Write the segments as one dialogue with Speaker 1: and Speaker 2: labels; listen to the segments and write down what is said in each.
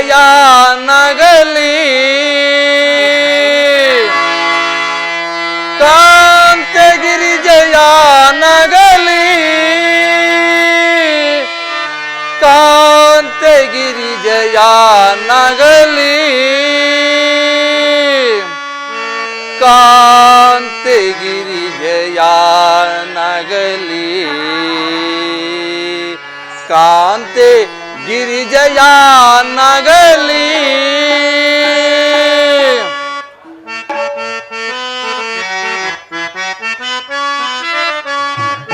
Speaker 1: ಗಿರಿಜಯ ನಗಲಿ ಕಾಂತೆ ಗಿರಿಜಯ ನಗಲಿ ಕಾಂತೆ ಗಿರಿಜಯ ನಗಲಿ ಕಾಂತೆ ಗಿರಿಜಯ ನಗಲಿ ಕಾಂತೆ ಗಿರಿಜಯ ನಗಲಿ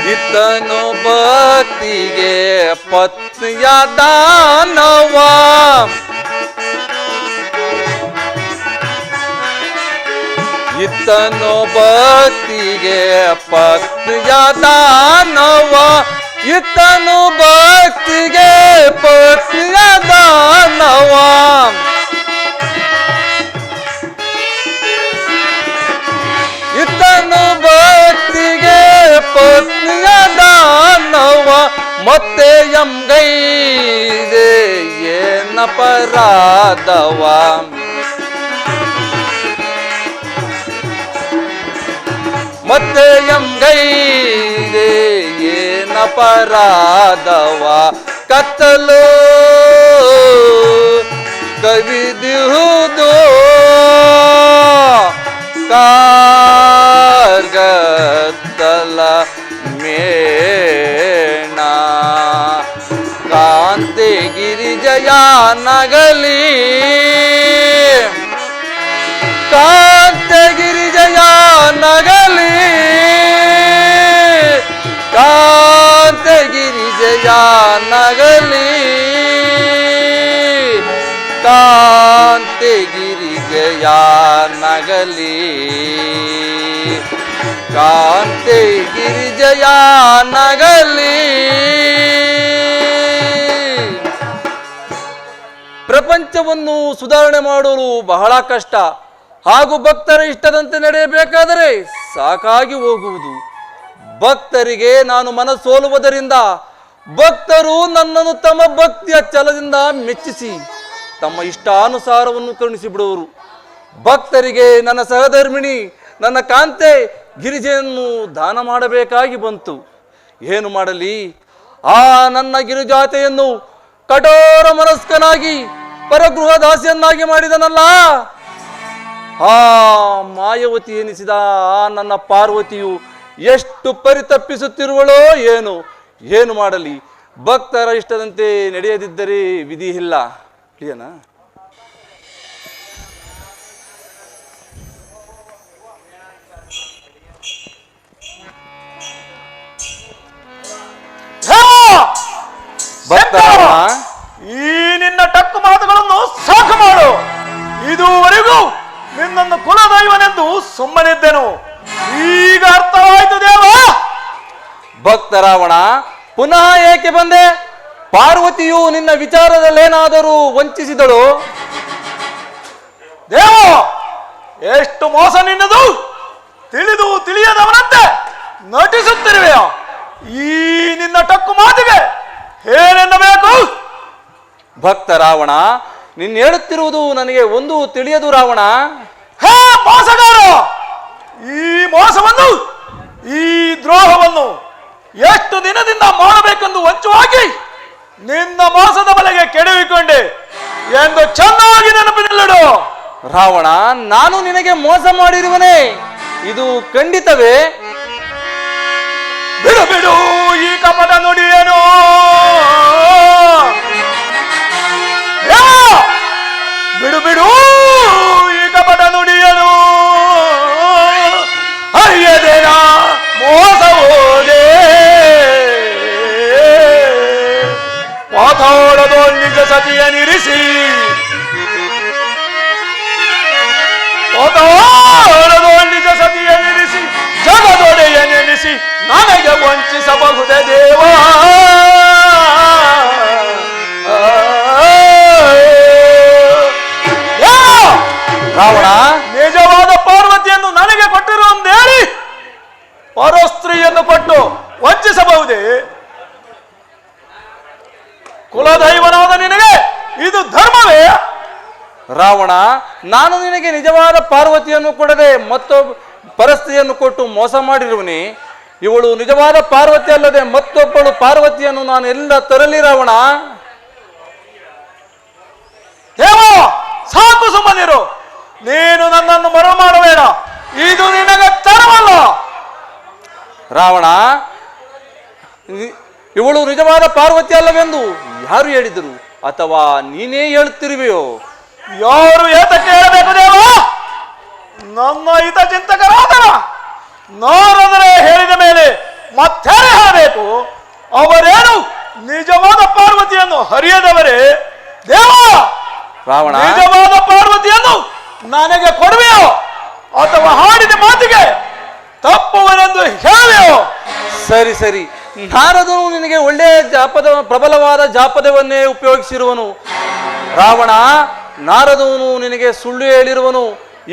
Speaker 1: ಇತನು ಭಕ್ತಿಗೆ ಪತ್ನಿಯ ದಾನವ ಇತನು ಭಕ್ತಿಗೆ ಪತ್ನಿಯ ದಾನವ ಇತನು ಭಕ್ತಿಗೆ ಪತ್ನಿಯ ದಾನವ ಇತನು ಭಕ್ತಿಗೆ ಪತ್ನಿಯ ದಾನವ ಮತ್ತೆ ಎಂಗೈದೆ ಏನಪರಾಧವ ಮತ್ತೆ ಎಂಗೈದೆ ಏನಪರಾಧವ ಕತ್ತಲು ಕವಿದಿಹುದು ಕಾರ್ಗತ್ತಲ ಮೇಣ ಕಾಂತೆ ಗಿರಿಜಯ ನಗಲಿ ಕಾಂತೆ ಗಿರಿಜಯ ನಗಲಿ ಕಾಂತೆ ಗಿರಿಜಯ ನಗಲಿ ಕಾಂತೆ ಗಿರಿಜಯ ನಗಲಿ ಕಾಂತೆ ಗಿರಿಜಯ ನಗಲಿ ಪ್ರಪಂಚವನ್ನು ಸುಧಾರಣೆ ಮಾಡಲು ಬಹಳ ಕಷ್ಟ ಹಾಗೂ ಭಕ್ತರ ಇಷ್ಟದಂತೆ ನಡೆಯಬೇಕಾದರೆ ಸಾಕಾಗಿ ಹೋಗುವುದು ಭಕ್ತರಿಗೆ ನಾನು ಮನಸೋಲುವುದರಿಂದ ಭಕ್ತರು ನನ್ನನ್ನು ತಮ್ಮ ಭಕ್ತಿಯ ಛಲದಿಂದ ಮೆಚ್ಚಿಸಿ ತಮ್ಮ ಇಷ್ಟಾನುಸಾರವನ್ನು ಕರುಣಿಸಿ ಬಿಡುವರು ಭಕ್ತರಿಗೆ ನನ್ನ ಸಹಧರ್ಮಿಣಿ ನನ್ನ ಕಾಂತೆ ಗಿರಿಜೆಯನ್ನು ದಾನ ಮಾಡಬೇಕಾಗಿ ಬಂತು ಏನು ಮಾಡಲಿ ಆ ನನ್ನ ಗಿರಿಜಾತೆಯನ್ನು ಕಠೋರ ಮನಸ್ಕನಾಗಿ ಪರಗೃಹ ದಾಸಿಯನ್ನಾಗಿ ಮಾಡಿದನಲ್ಲ ಆ ಮಾಯವತಿ ಎನಿಸಿದ ಆ ನನ್ನ ಪಾರ್ವತಿಯು ಎಷ್ಟು ಪರಿತಪ್ಪಿಸುತ್ತಿರುವಳೋ ಏನು ಮಾಡಲಿ ಭಕ್ತರ ಇಷ್ಟದಂತೆ ನಡೆಯದಿದ್ದರೆ ವಿಧಿ ಇಲ್ಲ ಕ್ಲಿಯನಾ
Speaker 2: ಈ ನಿನ್ನ ಟಕ್ಕು ಮಾತುಗಳನ್ನು ಸಾಕು ಮಾಡು ಇದುವರೆಗೂ ನಿನ್ನನ್ನು ಕುಲದೈವನೆಂದು ಸುಮ್ಮನಿದ್ದೆನು ಈಗ ಅರ್ಥವಾಯಿತು ದೇವ
Speaker 1: ಭಕ್ತ ರಾವಣ ಪುನಃ ಏಕೆ ಬಂದೆ ಪಾರ್ವತಿಯು ನಿನ್ನ ವಿಚಾರದಲ್ಲೇನಾದರೂ ವಂಚಿಸಿದಳು
Speaker 2: ದೇವ ಎಷ್ಟು ಮೋಸ ನಿನ್ನದು ತಿಳಿದು ತಿಳಿಯದವನಂತೆ ನಟಿಸುತ್ತಿರುವೆಯ ಈ ನಿನ್ನ ಟಕ್ಕು ಮಾತಿಗೆ ಏನೆನ್ನಬೇಕು
Speaker 1: ಭಕ್ತ ರಾವಣ ನಿನ್ನ ಹೇಳುತ್ತಿರುವುದು ನನಗೆ ಒಂದು ತಿಳಿಯದು ರಾವಣ
Speaker 2: ಹೇ ಮೋಸಗಾರ ಈ ಮೋಸವನ್ನು ಈ ದ್ರೋಹವನ್ನು ಎಷ್ಟು ದಿನದಿಂದ ಮಾಡಬೇಕೆಂದು ವಂಚವಾಗಿ ನಿನ್ನ ಮೋಸದ ಬಲೆಗೆ ಕೆಡವಿಕೊಂಡೆ ಎಂದು ಚೆನ್ನಾಗಿ ನೆನಪಿನಲ್ಲಿಡು
Speaker 1: ರಾವಣ ನಾನು ನಿನಗೆ ಮೋಸ ಮಾಡಿರುವನೇ ಇದು ಖಂಡಿತವೇ
Speaker 2: ಬಿಡು ಬಿಡು ಈ ಕಪಟ ನುಡಿಯೇನು ಬಿಡು ಬಿಡು ಈ ಕಪಟ ನುಡಿಯನು ಅಯ್ಯದೇನ ಮೋಸ ಹೋದೆ ಪಾತಾಳದೋ ನಿಜ ಸತಿಯನಿರಿಸಿ ಪಾತಾಳದೋ ನಿಜ ಸತಿಯನಿರಿಸಿ ಜಗದೊಡೆಯ ನೆನೆಸಿ ನನಗೆ ವಂಚಿಸಬಹುದೇ ದೇವ
Speaker 1: ರಾವಣ
Speaker 2: ನಿಜವಾದ ಪಾರ್ವತಿಯನ್ನು ನನಗೆ ಕೊಟ್ಟಿರುವಂದೇಳಿ ಪರಸ್ತ್ರೀಯನ್ನು ಕೊಟ್ಟು ವಂಚಿಸಬಹುದೇ ಕುಲದೈವನಾದ ನಿನಗೆ ಇದು ಧರ್ಮವೇ?
Speaker 1: ರಾವಣ, ನಾನು ನಿನಗೆ ನಿಜವಾದ ಪಾರ್ವತಿಯನ್ನು ಕೊಡದೆ ಮತ್ತೊಬ್ಬ ಪರಸ್ತ್ರೀಯನ್ನು ಕೊಟ್ಟು ಮೋಸ ಮಾಡಿರುವನಿ. ಇವಳು ನಿಜವಾದ ಪಾರ್ವತಿ ಅಲ್ಲದೆ ಮತ್ತೊಬ್ಬಳು ಪಾರ್ವತಿಯನ್ನು ನಾನು ಎಲ್ಲ ತರಲಿ ರಾವಣ?
Speaker 2: ದೇವ, ಸಾಕು ಸುಮ್ಮನಿರು. ನೀನು ನನ್ನನ್ನು ಮರಳು ಮಾಡಬೇಡ. ಇದು ನಿನಗೆ ತರವಲ್ಲ.
Speaker 1: ರಾವಣ, ಇವಳು ನಿಜವಾದ ಪಾರ್ವತಿ ಅಲ್ಲವೆಂದು ಯಾರು ಹೇಳಿದರು? ಅಥವಾ ನೀನೇ ಹೇಳುತ್ತಿರುವೆಯೋ?
Speaker 2: ಯಾರು ಏತಕ್ಕೆ ಹೇಳಬೇಕು ದೇವ? ನನ್ನ ಹಿತ ಚಿಂತಕರಾದ ನಾರದರೆ ಹೇಳಿದ ಮೇಲೆ ಮತ್ತೇನೆ ಹೇಳಬೇಕು? ಅವರೇನು ನಿಜವಾದ ಪಾರ್ವತಿಯನ್ನು ಹರಿಯದವರೇ? ದೇವ,
Speaker 1: ರಾವಣ,
Speaker 2: ನಿಜವಾದ ಪಾರ್ವತಿಯನ್ನು ನನಗೆ ಕೊಡುವೆಯೋ ಅಥವಾ ಹಾಡಿದ ಮಾತಿಗೆ ತಪ್ಪುವನೆಂದು ಹೇಳುವೆಯೋ?
Speaker 1: ಸರಿ ಸರಿ, ನಾರದನು ನಿನಗೆ ಒಳ್ಳೆಯ ಪ್ರಬಲವಾದ ಜಾಪದವನ್ನೇ ಉಪಯೋಗಿಸಿರುವನು. ರಾವಣ, ನಾರದವನು ನಿನಗೆ ಸುಳ್ಳು ಹೇಳಿರುವನು.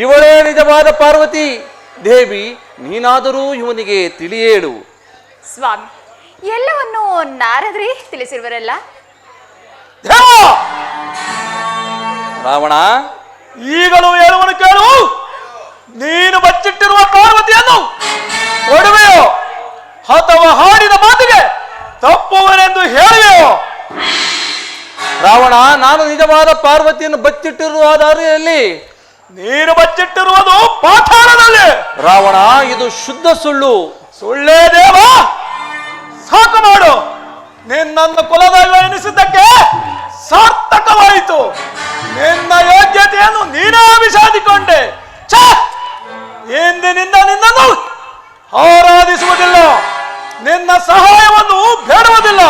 Speaker 1: ಇವಳೇ ನಿಜವಾದ ಪಾರ್ವತಿ. ದೇವಿ, ನೀನಾದರೂ ಇವನಿಗೆ ತಿಳಿಯೇಳು.
Speaker 3: ಸ್ವಾಮಿ, ಎಲ್ಲವನ್ನು ನಾರದ್ರಿ ತಿಳಿಸಿರುವರಲ್ಲ?
Speaker 2: ದೇವ,
Speaker 1: ರಾವಣ,
Speaker 2: ಈಗಲೂ ಹೇಳುವನು ಕೇಳು. ನೀನು ಬಚ್ಚಿಟ್ಟಿರುವ ಪಾರ್ವತಿಯನ್ನು ಕೊಡುವೆಯೋ ಅಥವಾ ಹಾಡಿದ ಮಾತಿಗೆ ತಪ್ಪುವನೆಂದು ಹೇಳುವೆಯೋ?
Speaker 1: ರಾವಣ, ನಾನು ನಿಜವಾದ ಪಾರ್ವತಿಯನ್ನು ಬಚ್ಚಿಟ್ಟಿರುವ ದಾರಿಯಲ್ಲಿ.
Speaker 2: ನೀನು ಬಚ್ಚಿಟ್ಟಿರುವುದು ಪಾತಾಳದಲ್ಲಿ.
Speaker 1: ರಾವಣ, ಇದು ಶುದ್ಧ ಸುಳ್ಳು.
Speaker 2: ಸುಳ್ಳೇ ದೇವ, ಸಾಕು ಮಾಡು. ನಿನ್ನನ್ನು ಕುಲದೈವ ಎನಿಸಿದ್ದಕ್ಕೆ ಸಾರ್ಥಕವಾಯಿತು. ನಿನ್ನ ಯೋಗ್ಯತೆಯನ್ನು ನೀನೇ ವಿಷಾದಿಕೊಂಡೆ. ಇಂದಿನಿಂದ ನಿನ್ನನ್ನು ಆರಾಧಿಸುವುದಿಲ್ಲ, ನಿನ್ನ ಸಹಾಯವನ್ನು ಬೇಡುವುದಿಲ್ಲ.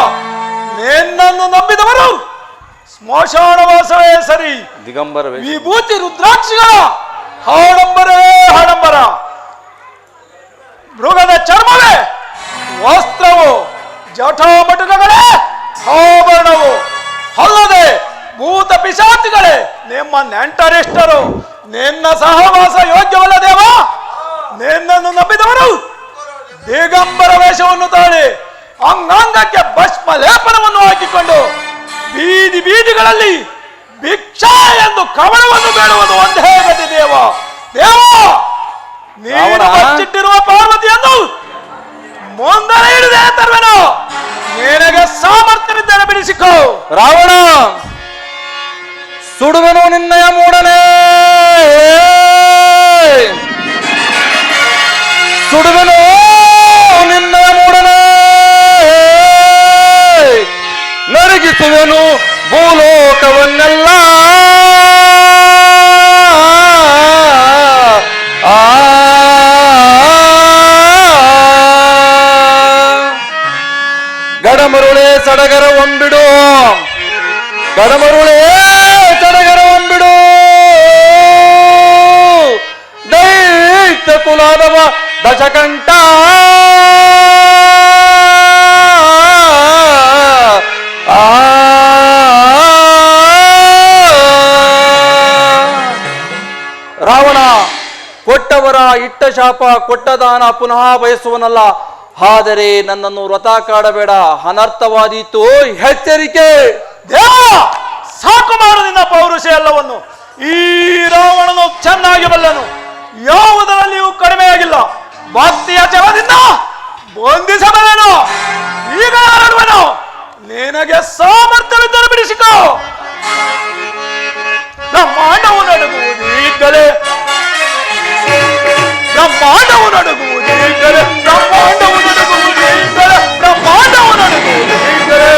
Speaker 2: ನಿನ್ನನ್ನು ನಂಬಿದವರು ಸ್ಮಶಾನವಾಸವೇ ಸರಿ.
Speaker 1: ದಿಗಂಬರ
Speaker 2: ವಿಭೂತಿ ರುದ್ರಾಕ್ಷಿಗಳ ಆಡಂಬರವೇ ಆಡಂಬರ. ಮೃಗದ ಚರ್ಮವೇ ವಸ್ತ್ರವು, ಜಟಾಮಟುಕಗಳೇ ಆಭರಣವು. ಅಲ್ಲದೆ ಭೂತ ಪಿಶಾಚಿಗಳೇ ನಿಮ್ಮ ನೆಂಟರಿಷ್ಟರು. ನಿನ್ನ ಸಹವಾಸ ಯೋಗ್ಯವಲ್ಲ ದೇವ. ನಿನ್ನನ್ನು ನಂಬಿದವರು ದಿಗಂಬರ ವೇಷವನ್ನು ತಾಳಿ ಅಂಗಾಂಗಕ್ಕೆ ಭಸ್ಮ ಲೇಪನವನ್ನು ಹಾಕಿಕೊಂಡು ಬೀದಿ ಬೀದಿಗಳಲ್ಲಿ ಭಿಕ್ಷಾ ಎಂದು ಕವಳವನ್ನು ಬೇಡುವುದು ಒಂದೇ ಗತಿ ದೇವ. ದೇವ, ನೀನು ಬಚ್ಚಿಟ್ಟಿರುವ ಪಾರ್ವತಿಯನ್ನು ಮುಂದನೆ ಹಿಡಿದೇ ತರುವೆನು. ನಿನಗೆ ಸಾಮರ್ಥ್ಯವಿದ್ದರೆ ಬಿಡಿಸಿಕೋ.
Speaker 1: ರಾವಣ, ಸುಡುವೆನು ನಿನ್ನಯ ಮೂಡನೆ, ಸುಡುವೆನು ನಿನ್ನಯ ಮೂಡನೆ, ನರಗಿಸುವೆನು ಭೂಲೋಕವನ್ನೆಲ್ಲ. ಗಡಮರುಳೆ ಸಡಗರ ಒಂಬಿಡು, ಗಡಮರುಳೆ ಸಡಗರ ಒಂಬಿಡು. ದೈತ್ಯ ಕುಲಾದವ ದಶಕಂಠ, ರಾವಣ, ಕೊಟ್ಟವರ ಇಟ್ಟ ಶಾಪ ಕೊಟ್ಟ ದಾನ ಪುನಃ ಬಯಸುವನಲ್ಲ. ಆದರೆ ನನ್ನನ್ನು ವ್ರತ ಕಾಡಬೇಡ, ಅನರ್ಥವಾದೀತು, ಎಚ್ಚರಿಕೆ.
Speaker 2: ದೇವ, ಸಾಕು ಮಾಡು ನಿನ್ನ ಪೌರುಷ ಎಲ್ಲವನ್ನು. ಈ ರಾವಣನು ಚೆನ್ನಾಗಿ ಬಲ್ಲನು, ಯಾವುದರಲ್ಲಿಯೂ ಕಡಿಮೆಯಾಗಿಲ್ಲ. ಭಕ್ತಿಯ ಚಲದಿಂದ ಬಂಧಿಸಬಲ್ಲನು. ಈಗ ಆಡುವನು. ನಿನಗೆ ಸಾಮರ್ಥ್ಯವಿದ್ದರೆ ಬಿಡಿಸಿಕೋ. ಬ್ರಹ್ಮಾಂಡವು ನಡುಗುವುದು ಈಗಲೇ, ಬ್ರಹ್ಮಾಂಡವು ನಡುಗುವುದು ಈಗಲೇ, ಬ್ರಹ್ಮಾಂಡವು ನಡುಗುವುದು ಈಗಲೇ, ಬ್ರಹ್ಮಾಂಡವು ನಡುಗುವುದು ಈಗಲೇ.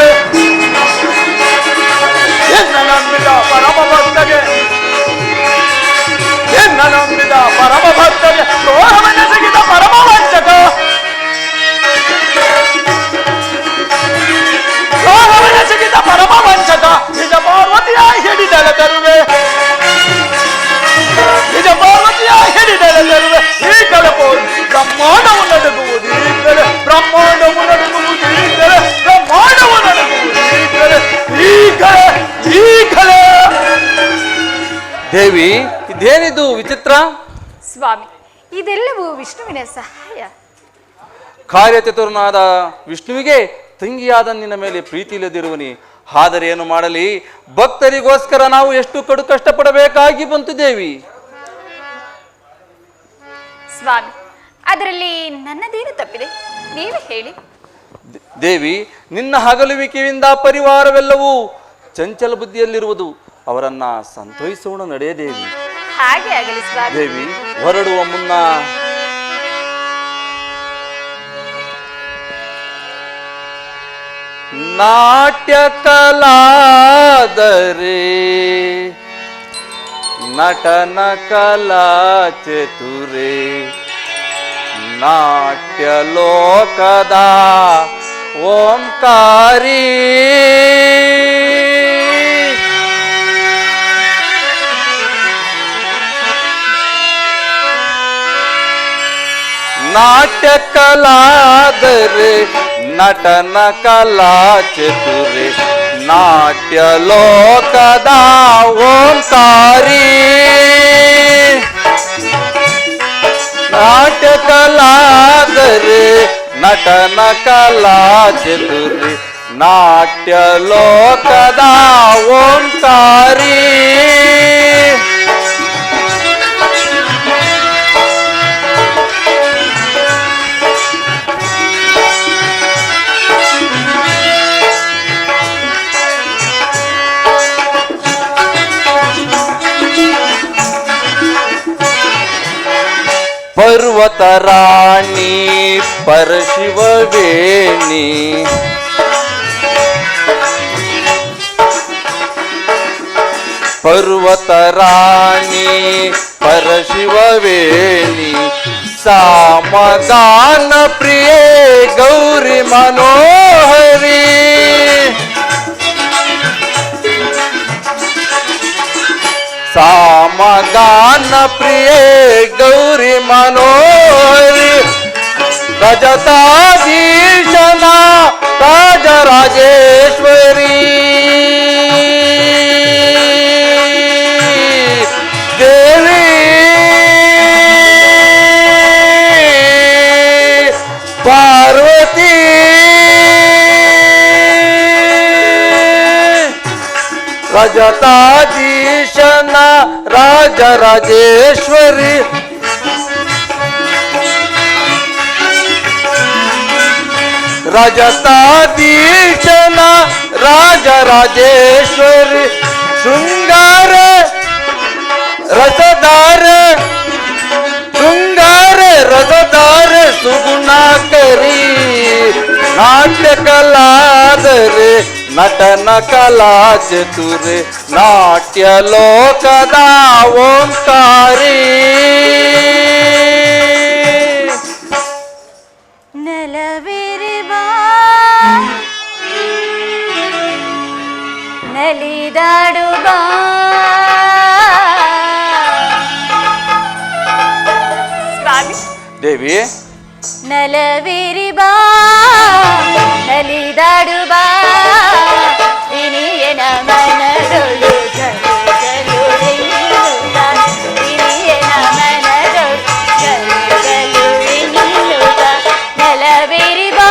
Speaker 2: ಎನ್ನ ನಂಬಿದ ಪರಮ ಭಕ್ತಗೆ, ಎನ್ನ ನಂಬಿದ ಪರಮ ಭಕ್ತಗೆ ದ್ರೋಹವೆಸಗಿದ ಪರಮ ವಂಚಕ, ದ್ರೋಹವೆಸಗಿದ ಪರಮ ವಂಚಕ. ನಿಜ ಪಾರ್ವತಿಯ ಹಿಡಿದಲ ತರುವೆ, ನಿಜ ಪಾರ್ವತಿಯ ಹಿಡಿದಲ ತರುವೆ. ಈ ಕಳಪು ಬ್ರಹ್ಮಾಂಡವು ನಡುಗುವುದು ಈಗಲೇ, ಬ್ರಹ್ಮಾಂಡವು ನಡುಗುವುದು ಈಗಲೇ, ಬ್ರಹ್ಮಾಂಡವು ನಡುಗುವುದು ಈಗಲೇ, ಈಗಲೇ, ಈಗಲೇ.
Speaker 1: ದೇವಿ, ಇದೇನಿದು ವಿಚಿತ್ರ?
Speaker 3: ಸ್ವಾಮಿ, ಇದೆಲ್ಲವೂ ವಿಷ್ಣುವಿನ ಸಹಾಯ.
Speaker 1: ಕಾರ್ಯಚತುರನಾದ ವಿಷ್ಣುವಿಗೆ ತಂಗಿಯಾದ ನಿನ್ನ ಮೇಲೆ ಪ್ರೀತಿ ಇಲ್ಲದಿರುವನಿ. ಆದರೆ ಏನು ಮಾಡಲಿ, ಭಕ್ತರಿಗೋಸ್ಕರ ನಾವು ಎಷ್ಟು ಕಡು ಕಷ್ಟಪಡಬೇಕಾಗಿ ಬಂತು ದೇವಿ.
Speaker 3: ಸ್ವಾಮಿ, ಅದರಲ್ಲಿ ನನ್ನದೇನು ತಪ್ಪಿದೆ, ನೀವೇ ಹೇಳಿ.
Speaker 1: ದೇವಿ, ನಿನ್ನ ಹಗಲುವಿಕೆಯಿಂದ ಪರಿವಾರವೆಲ್ಲವೂ ಚಂಚಲ ಬುದ್ಧಿಯಲ್ಲಿರುವುದು. ಅವರನ್ನ ಸಂತೋಷಿಸೋಣ ನಡೆಯ ದೇವಿ.
Speaker 3: ಹಾಗೆ ಆಗಲಿ ಸ್ವಾಮಿ.
Speaker 1: ದೇವಿ, ಹೊರಡುವ ಮುನ್ನ ನಾಟ್ಯ ಕಲಾದರೆ ನಟನ ಕಲಾ ಚತುರೆ, ನಾಟ್ಯ ಲೋಕದ ಓಂಕಾರಿ, ನಾಟ್ಯ ಕಲಾದರೆ ನಟನ ಕಲಾ ಚತುರೆ, ನಾಟ್ಯ ಲೋಕದ ಓಂಕಾರಿ, ನಾಟ್ಯ ಕಲಾದರೆ ನಟನ ಕಲಾ ಚತುರೆ, ನಾಟ್ಯ ಲೋಕದ ಓಂಕಾರಿ. ಪರ್ವತ ರಾಣಿ ಪರಶಿವವೇಣಿ, ಪರ್ವತ ರಾಣಿ ಪರಶಿವವೇಣಿ, ಸಾಮಗಾನ ಪ್ರಿಯೆ ಗೌರಿ ಮನೋಹರಿ, ಸಾಮಗಾನ ಪ್ರಿಯೆ ಗೌರಿ ಮನೋಹರಿ, ರಜತಾಧೀಶನ ರಾಜರಾಜೇಶ್ವರಿ, ದೇವಿ ಪಾರ್ವತಿ, ರಜತಾಧೀಶನ ರಾಜರಾಜೇಶ್ವರಿ, ರಜತಾಧೀಶನ ರಾಜರಾಜೇಶ್ವರಿ, ಶೃಂಗಾರ ರಸದಾರ, ಶೃಂಗಾರ ರಸದಾರ ಸುಗುಣಾಕರಿ, ನಾಟ್ಯ ಕಲಾದರೆ ನಟನ ಕಲಾ ಚತುರೆ, ನಾಟ್ಯ ಲೋಕದ ಓಂಕಾರಿ.
Speaker 3: ನಲವಿರಿಬಾ ನಲಿದಾಡುಬಾ, ಸ್ವಾಮಿ.
Speaker 1: ದೇವಿ,
Speaker 3: ನಲವಿರಿಬಾ ನಲಿದಾಡುಬಾ, ಇನಿಯನ ಮನದೊಳು ಜಲು ಜಲುಳಿನಿಲ್ಲುತ್ತ, ಇನಿಯನ ಮನದೊಳು ಜಲು ಜಲುಳಿನಿಲ್ಲುತ್ತ, ನಲವಿರಿಬಾ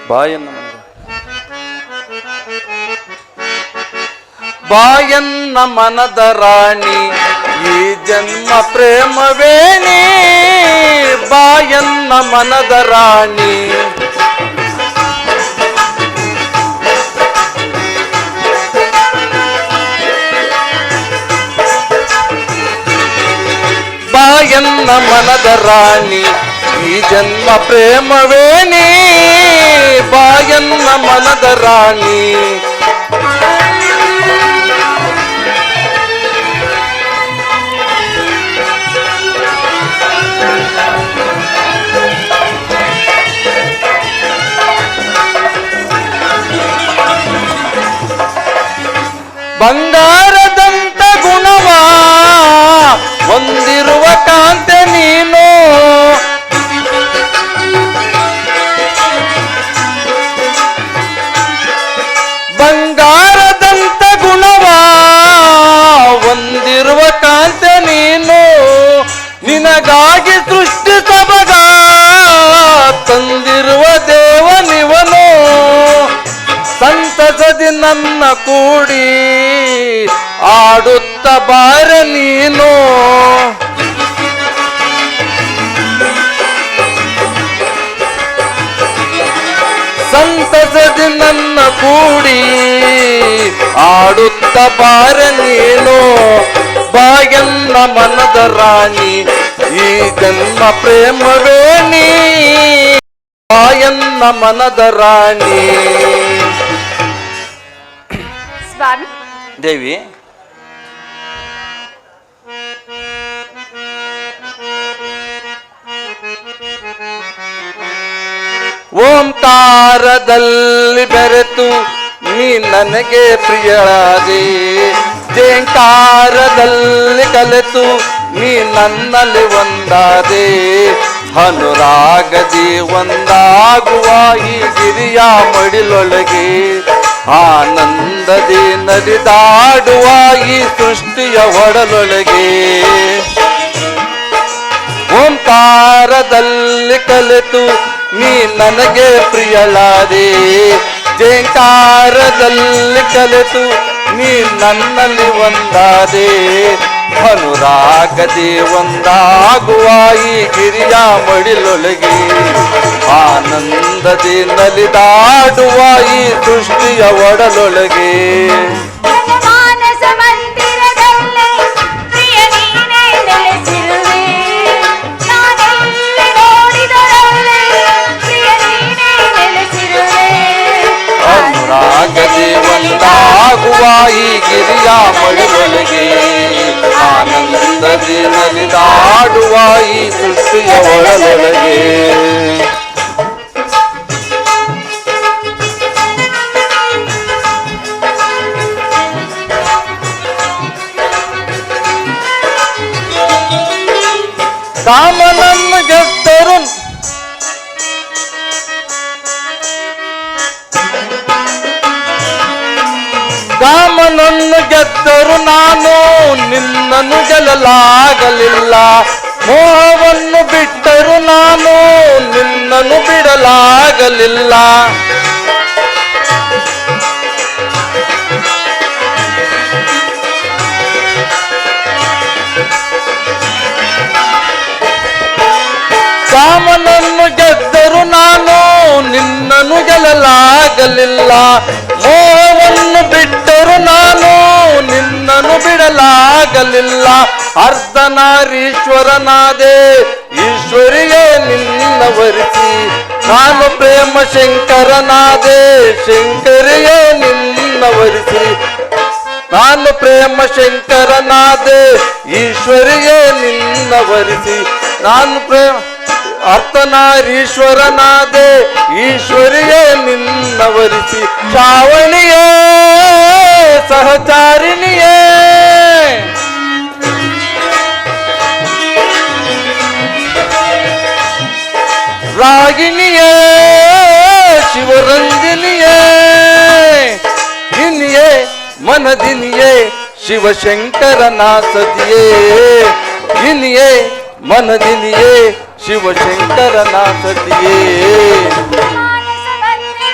Speaker 1: ಬಾಯನ್ನ ಬಾಯನ್ನ ಮನದ ರಾಣಿ ಈ ಜನ್ಮ ಪ್ರೇಮವೇಣಿ ಬಾಯನ್ನ ಮನದ ರಾಣಿ ಬಾಯನ್ನ ಮನದ ರಾಣಿ ಈ ಜನ್ಮ ಪ್ರೇಮವೇಣಿ ಬಾಯನ್ನ ಮನದ ರಾಣಿ ಬಂಗಾರದಂತ ಗುಣವ ಹೊಂದಿರುವ ಕಾಂತೆ ನೀನು ಬಂಗಾರದಂತ ಗುಣವ ಹೊಂದಿರುವ ಕಾಂತೆ ನೀನು ನಿನಗಾಗಿ ಸೃಷ್ಟಿಸಬಗ ತಂದಿರುವ ದೇವನಿವನು ಸಂತಸದಿ ನನ್ನ ಕೂಡಿ ಆಡುತ್ತ ಬಾರ ನೀನು ಸಂತಸದಿ ನನ್ನ ಕೂಡಿ ಆಡುತ್ತ ಬಾರ ನೀನು ಬಾಯನ್ನ ಮನದ ರಾಣಿ ಈ ಜನ್ಮ ಪ್ರೇಮವೇಣಿ ಬಾಯನ್ನ ಮನದ ರಾಣಿ
Speaker 3: ಸ್ವಾಮಿ
Speaker 1: ದೇವಿ ಓಂಕಾರದಲ್ಲಿ ಬೆರೆತು ನೀ ನನಗೆ ಪ್ರಿಯಳಾದೆ ಜೇಂಕಾರದಲ್ಲಿ ಕಲೆತು ನೀ ನನ್ನಲ್ಲಿ ಒಂದಾದೆ ಅನುರಾಗದಿ ಒಂದಾಗುವ ಈ ಗಿರಿಯ ಮಡಿಲೊಳಗೆ ಆನಂದದಿ ನಲಿದಾಡುವ ಈ ಸೃಷ್ಟಿಯ ಒಡಲೊಳಗೆ ಓಂಕಾರದಲ್ಲಿ ಕಲೆತು ನೀ ನನಗೆ ಪ್ರಿಯಳಾದೆ ಜೇಂಕಾರದಲ್ಲಿ ಕಲೆತು ನೀ ನನ್ನಲ್ಲಿ ಒಂದಾದೆ ಅನುರಾಗದಿ ಒಂದಾಗುವ ಈ ಗಿರಿಯ ಮಡಿಲೊಳಗೆ ಆನಂದದಿ ನಲಿದಾಡುವ ಈ ಸೃಷ್ಟಿಯ ಒಡಲೊಳಗೆ
Speaker 3: ನನ್ನ ಮಾನಸ ಮಂದಿರದಲ್ಲಿ ಪ್ರಿಯ ನೀನೇ ನೆಲೆಸಿರುವೆ ನಾನೆಲ್ಲಿ ನೋಡಿದರಲ್ಲಿ ಪ್ರಿಯ ನೀನೇ ನೆಲೆಸಿರುವೆ
Speaker 1: ಅನುರಾಗದಿ ಒಂದಾಗುವ ಈ ಗಿರಿಯ ಮಡಿಲೊಳಗೆ ಆನಂದದಿ ನಲಿದಾಡುವ ಈ ಸೃಷ್ಟಿಯ ಒಳಗೊಳಗೆ ಕಾಮನನ್ನು ಗೆದ್ದರು ಕಾಮನನ್ನು ಗೆದ್ದರು ನಾನು ನಿನ್ನನ್ನು ಗೆಲ್ಲಲಾಗಲಿಲ್ಲ ಮೋಹವನ್ನು ಬಿಟ್ಟರು ನಾನು ನಿನ್ನನ್ನು ಬಿಡಲಾಗಲಿಲ್ಲ ಕಾಮನನ್ನು ಗೆದ್ದರು ನಾನು ನಿನ್ನನ್ನು ಗೆಲ್ಲಲಾಗಲಿಲ್ಲ ಮೋಹವನ್ನು ಬಿಟ್ಟರು ನಾನು ನಿನ್ನನ್ನು ಬಿಡಲಾಗಲಿಲ್ಲ ಅರ್ಧನಾರೀಶ್ವರನಾದೆ ಈಶ್ವರಿಯೇ ನಿನ್ನ ವರಿಸಿ ನಾನು ಪ್ರೇಮ ಶಂಕರನಾದೆ ಶಂಕರಿಯೇ ನಿನ್ನ ವರಿಸಿ ನಾನು ಪ್ರೇಮ ಶಂಕರನಾದೆ ಈಶ್ವರಿಯೇ ನಿನ್ನ ವರಿಸಿ ನಾನು ಪ್ರೇಮ ಅರ್ಥನಾರೀಶ್ವರನಾದೆ ಈಶ್ವರಿಯೇ ನಿನ್ನ ವರಿಸಿ ಶ್ರಾವಣಿಯೇ ಸಹಚಾರಿಣಿಯೇ ರಾಗಿಣಿಯೇ ಶಿವರಂಜನಿಯೇ ದಿನಿಯೇ ಮನದಿನಿಯೇ ಶಿವಶಂಕರನ ಸತಿಯೇ ದಿನಿಯೇ ಮನದಿನಿಯೇ ಶಿವಶಂಕರನ ಸತಿಯೇ
Speaker 3: ಮಾನಸ ಮಂದಿರದಲ್ಲಿ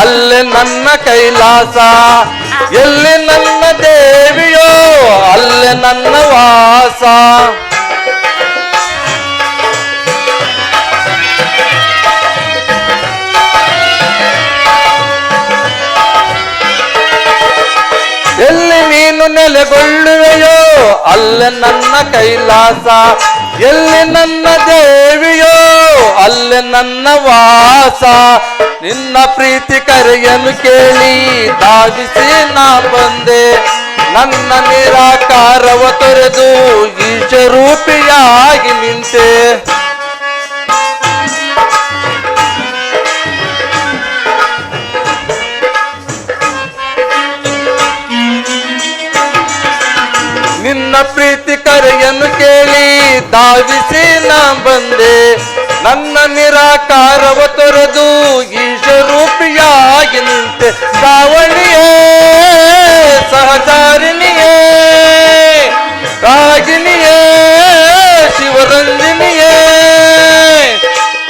Speaker 1: ಅಲ್ಲೇ ನನ್ನ ಕೈಲಾಸ, ಎಲ್ಲಿ ನನ್ನ ದೇವಿಯೋ ಅಲ್ಲೇ ನನ್ನ ವಾಸ. ಎಲ್ಲಿ ನೀನು ನೆಲೆಗೊಳ್ಳುವೆಯೋ ಅಲ್ಲೇ ನನ್ನ ಕೈಲಾಸ, ಎಲ್ಲಿ ನನ್ನ ದೇವಿಯೋ ಅಲ್ಲೇ ನನ್ನ ವಾಸ. ನಿನ್ನ ಪ್ರೀತಿ ಕರೆಯನ್ನು ಕೇಳಿ ಧಾವಿಸಿ ನಾ ಬಂದೆ, ನನ್ನ ನಿರಾಕಾರವ ತೊರೆದು ಈಶರೂಪಿಯಾಗಿ ನಿಂತೆ. ನಿನ್ನ ಪ್ರೀತಿ ಕರೆಯನ್ನು ಕೇಳಿ ಧಾವಿಸಿ ನಾ ಬಂದೆ, ನನ್ನ ನಿರಾಕಾರವ ತೊರೆದು ಈಶರೂಪಿಯಾಗಿ ನಿಂತೆ. ಶ್ರಾವಣಿಯೇ ಸಹಚಾರಿಣಿಯೇ ರಾಗಿಣಿಯೇ ಶಿವರಂಜನಿಯೇ,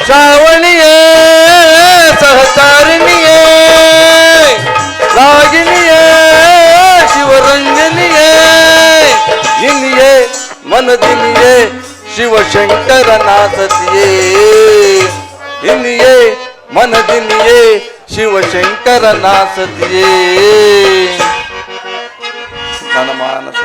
Speaker 1: ಶ್ರಾವಣಿಯೇ ಸಹಚಾರಿಣಿಯೇ ರಾಗಿಣಿಯೇ ಶಿವರಂಜನಿಯೇ, ಇನಿಯೇ ಮನದಿನಿಯೇ ಶಿವಶಂಕರನ ಸತಿಯೇ, ಇನಿಯೇ ಮನದಿನಿಯೇ ಶಿವಶಂಕರನ ಸತಿಯೇ. ನನ್ನ ಮಾನಸ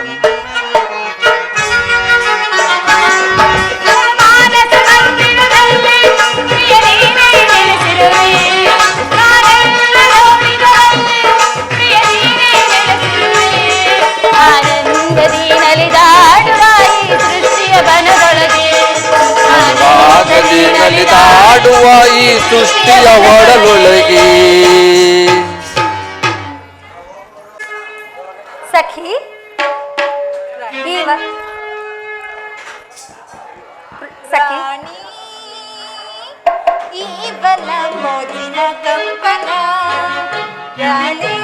Speaker 1: ನಲಿದಾಡುವ ಈ ಸೃಷ್ಟಿಯ ಒಡಲೊಳಗೆ.
Speaker 3: ಸಖಿ ಸಖಿ ಇವನ ಮೋಜಿನ ಕಂಪನ ರಾಣಿ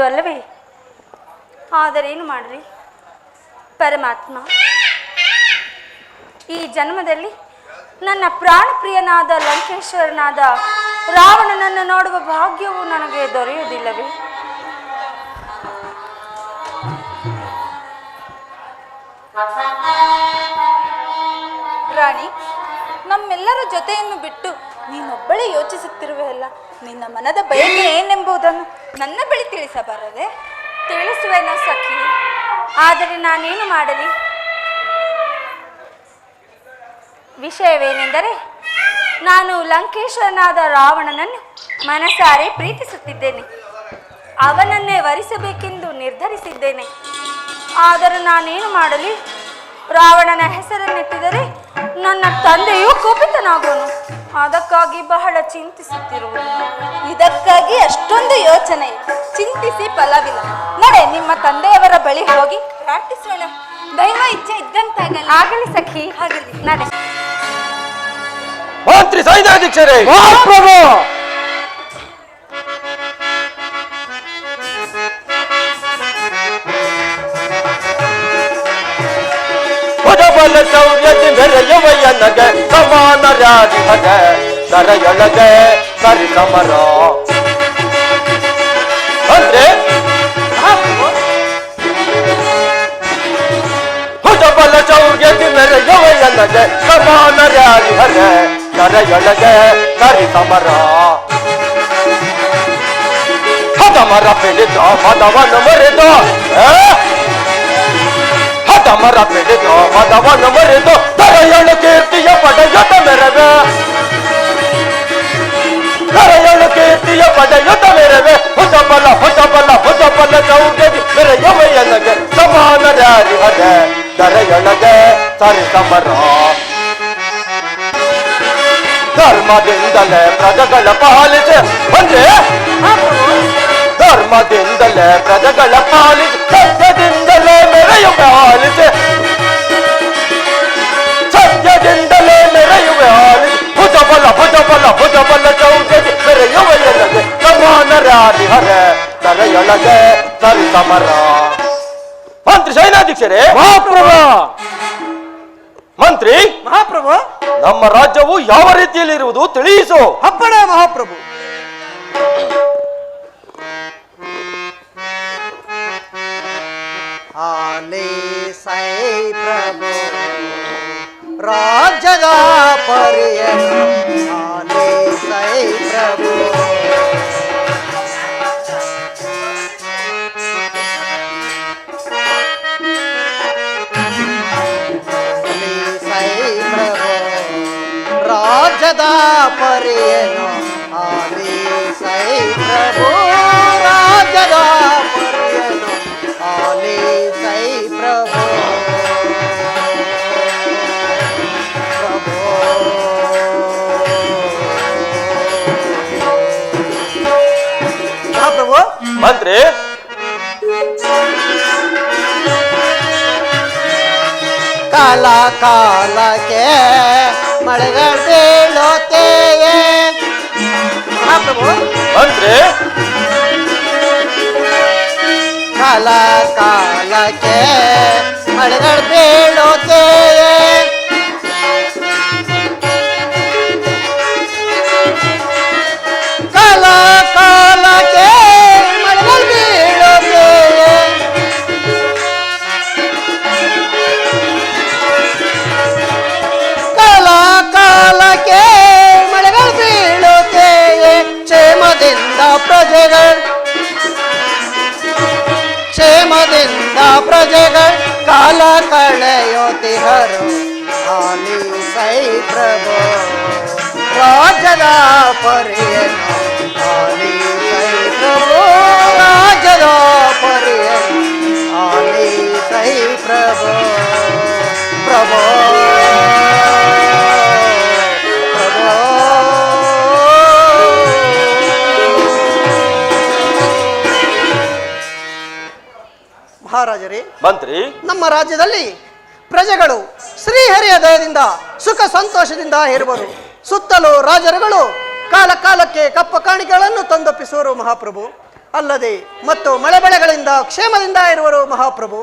Speaker 3: ಹೌದು ಅಲ್ಲವೇ? ಆದರೇನು ಮಾಡ್ರಿ ಪರಮಾತ್ಮ, ಈ ಜನ್ಮದಲ್ಲಿ ನನ್ನ ಪ್ರಾಣಪ್ರಿಯನಾದ ಲಂಕೇಶ್ವರನಾದ ರಾವಣನನ್ನು ನೋಡುವ ಭಾಗ್ಯವು ನನಗೆ ದೊರೆಯುವುದಿಲ್ಲವೇ?
Speaker 4: ರಾಣಿ, ನಮ್ಮೆಲ್ಲರ ಜೊತೆಯನ್ನು ಬಿಟ್ಟು ನೀನೊಬ್ಬಳೇ ಯೋಚಿಸುತ್ತಿರುವೆ ಅಲ್ಲ, ನಿನ್ನ ಮನದ ಬಯಕೆ ಏನೆಂಬುದನ್ನು ನನ್ನ ಬಳಿ ತಿಳಿಸಬಾರದೆ?
Speaker 3: ತಿಳಿಸುವೆನೋ ಸಖಿ, ಆದರೆ ನಾನೇನು ಮಾಡಲಿ? ವಿಷಯವೇನೆಂದರೆ, ನಾನು ಲಂಕೇಶ್ವರನಾದ ರಾವಣನನ್ನು ಮನಸಾರೆ ಪ್ರೀತಿಸುತ್ತಿದ್ದೇನೆ. ಅವನನ್ನೇ ವರಿಸಬೇಕೆಂದು ನಿರ್ಧರಿಸಿದ್ದೇನೆ. ಆದರೆ ನಾನೇನು ಮಾಡಲಿ? ರಾವಣನ ಹೆಸರನ್ನೆತ್ತಿದರೆ ನನ್ನ ತಂದೆಯೂ ಕೋಪಿತನಾಗೋನು. ಅದಕ್ಕಾಗಿ ಬಹಳ ಚಿಂತಿಸುತ್ತಿರುವುದು.
Speaker 4: ಇದಕ್ಕಾಗಿ ಅಷ್ಟೊಂದು ಯೋಚನೆ, ಚಿಂತಿಸಿ ಫಲವಿಲ್ಲ. ನಡೆ, ನಿಮ್ಮ ತಂದೆಯವರ ಬಳಿ ಹೋಗಿ ಪ್ರಾರ್ಥಿಸೋಣ. ದೈವ ಇಚ್ಛೆ ಇದ್ದಂತಾಗಲಿ.
Speaker 3: ಆಗಲಿ ಸಖಿ, ಆಗಲಿ, ನಡೆ.
Speaker 2: ಮಂತ್ರಿ ಸೈನ್ಯಾಧೀಕ್ಷರೇ,
Speaker 1: ಮಹಾಪ್ರಭು!
Speaker 2: ಭುಜಬಲ ಶೌರ್ಯದಿ ಮೆರೆಯುವಯ್ಯನಗೆ ಸಮಾನರಾಗಿಹಗೆ ನರೆಯೊಳಗೆ ಸರಿ ಸಮರ. ಅಂದ್ರೆ ಭುಜಬಲ ಶೌರ್ಯದಿ ಮೆರೆಯುವಯ್ಯನಗೆ ಸಮಾನರಾಗಿಹಗೆ ನರೆಯೊಳಗೆ ಸರಿ ಸಮರ. ಹದಮರ ಪಿಡಿದ ಮದವನ ಮರೆದು ಹದಮರ ಪಿಡಿದ ಮದವನ ಮರೆದು ದರೆಯಳು ಕೀರ್ತಿಯ ಪಡೆಯುತ್ತ ಮೆರವೆ. ದರೆಯಳು ಕೀರ್ತಿಯ ಪಡೆಯುತ್ತ ಮೆರವೆ. ಹುಜಬಲ ಹುಜಬಲ ಹುಜಬಲ ಚೌಕದಿ ಮೆರೆಯುವಯ್ಯನಗೆ ಸಮಾನರಾರಿಹರೆ ದರೆಯೊಳಗೆ ಸರಿ ಸಮರ. ಧರ್ಮದಿಂದಲೇ ಪ್ರಜೆಗಳ ಪಾಲಿಸಿ ಅಂದ್ರೆ ಧರ್ಮದಿಂದಲೇ ಪ್ರಜೆಗಳ ಪಾಲಿಸಿ ಸತ್ಯದಿಂದಲೇ ಮೆರೆಯುವೆ ಆಲಿಸಿ. ಸತ್ಯದಿಂದಲೇ ಮೆರೆಯುವೆ ಆಲಿಸಿ. ಭುಜಬಲ ಭುಜಬಲ ಭುಜಬಲ ಚೌಕದಿ ಮೆರೆಯುವಯ್ಯನಗೆ ಸಮಾನರಾರಿಹರೆ ದರೆಯೊಳಗೆ ಸರಿ ಸಮರ. ಮಂತ್ರಿ ಸೈನ್ಯಾಧೀಕ್ಷರೇ,
Speaker 1: ಮಹಾಪ್ರಭು!
Speaker 2: ಮಂತ್ರಿ,
Speaker 5: ಮಹಾಪ್ರಭು,
Speaker 2: ನಮ್ಮ ರಾಜ್ಯವು ಯಾವ ರೀತಿಯಲ್ಲಿ ಇರುವುದು ತಿಳಿಸು.
Speaker 5: ಅಪ್ಪಣೆ ಮಹಾಪ್ರಭು. ಆಲೆ ಸೈ ಪ್ರಭು ರಾಜ್ಯದ ಪರಿಯನ ಆಲೆ ಸೈ ಪ್ರಭು. ರಾಜ್ಯದ ಪರಿಯನು ಆಲಿ ಸೈ ಪ್ರಭು. ರಾಜ್ಯದ ಪರಿಯನು ಆಲಿ ಸೈ ಪ್ರಭು. ಪ್ರಭು ಮಹಾಪ್ರಭು.
Speaker 2: ಮಂತ್ರಿ,
Speaker 5: ಕಾಲ ಕಾಲಕ್ಕೆ ಮಳೆಗಳು ಬೀಳುತ್ತೆಯೇ. ಮಹಾಪ್ರಭು,
Speaker 2: ಮಂತ್ರಿ,
Speaker 5: ಕಾಲ ಕಾಲಕ್ಕೆ ಮಳೆಗಳು ಬೀಳುತ್ತೆಯೇ. ಕಾಲ ಕಾಲಕ್ಕೆ ಮಳೆಗಳು ಬೀಳುತ್ತೆಯೇ. ಕಾಲ ಕಾಲಕ್ಕೆ ಮಳೆಗಳು ಬೀಳುತ್ತೆಯೇ. ಕ್ಷೇಮದಿಂದ ಪ್ರಜೆಗಳು ಕ್ಷೇಮದಿಂದ ಪ್ರಜೆಗಳು ಕಾಲ ಕಳೆಯುತ್ತಿಹರು ಆಲಿ ಸೈ ಪ್ರಭು. ರಾಜ್ಯದ ಪರಿಯನು ಆಲಿ ಸೈ ಪ್ರಭು. ರಾಜ್ಯದ ಪರಿಯನು ಆಲಿ ಸೈ ಪ್ರಭು. ಪ್ರಭು ಮಹಾರಾಜರೇ,
Speaker 2: ಮಂತ್ರಿ,
Speaker 5: ನಮ್ಮ ರಾಜ್ಯದಲ್ಲಿ ಪ್ರಜೆಗಳು ಶ್ರೀಹರಿಯ ದಯದಿಂದ ಸುಖ ಸಂತೋಷದಿಂದ ಇರುವರು. ಸುತ್ತಲೂ ರಾಜರುಗಳು ಕಾಲ ಕಾಲಕ್ಕೆ ಕಪ್ಪ ಕಾಣಿಕೆಗಳನ್ನು ತಂದೊಪ್ಪಿಸುವರು. ಮಹಾಪ್ರಭು, ಅಲ್ಲದೆ ಮತ್ತು ಮಳೆ ಬೆಳೆಗಳಿಂದ ಕ್ಷೇಮದಿಂದ ಇರುವರು ಮಹಾಪ್ರಭು.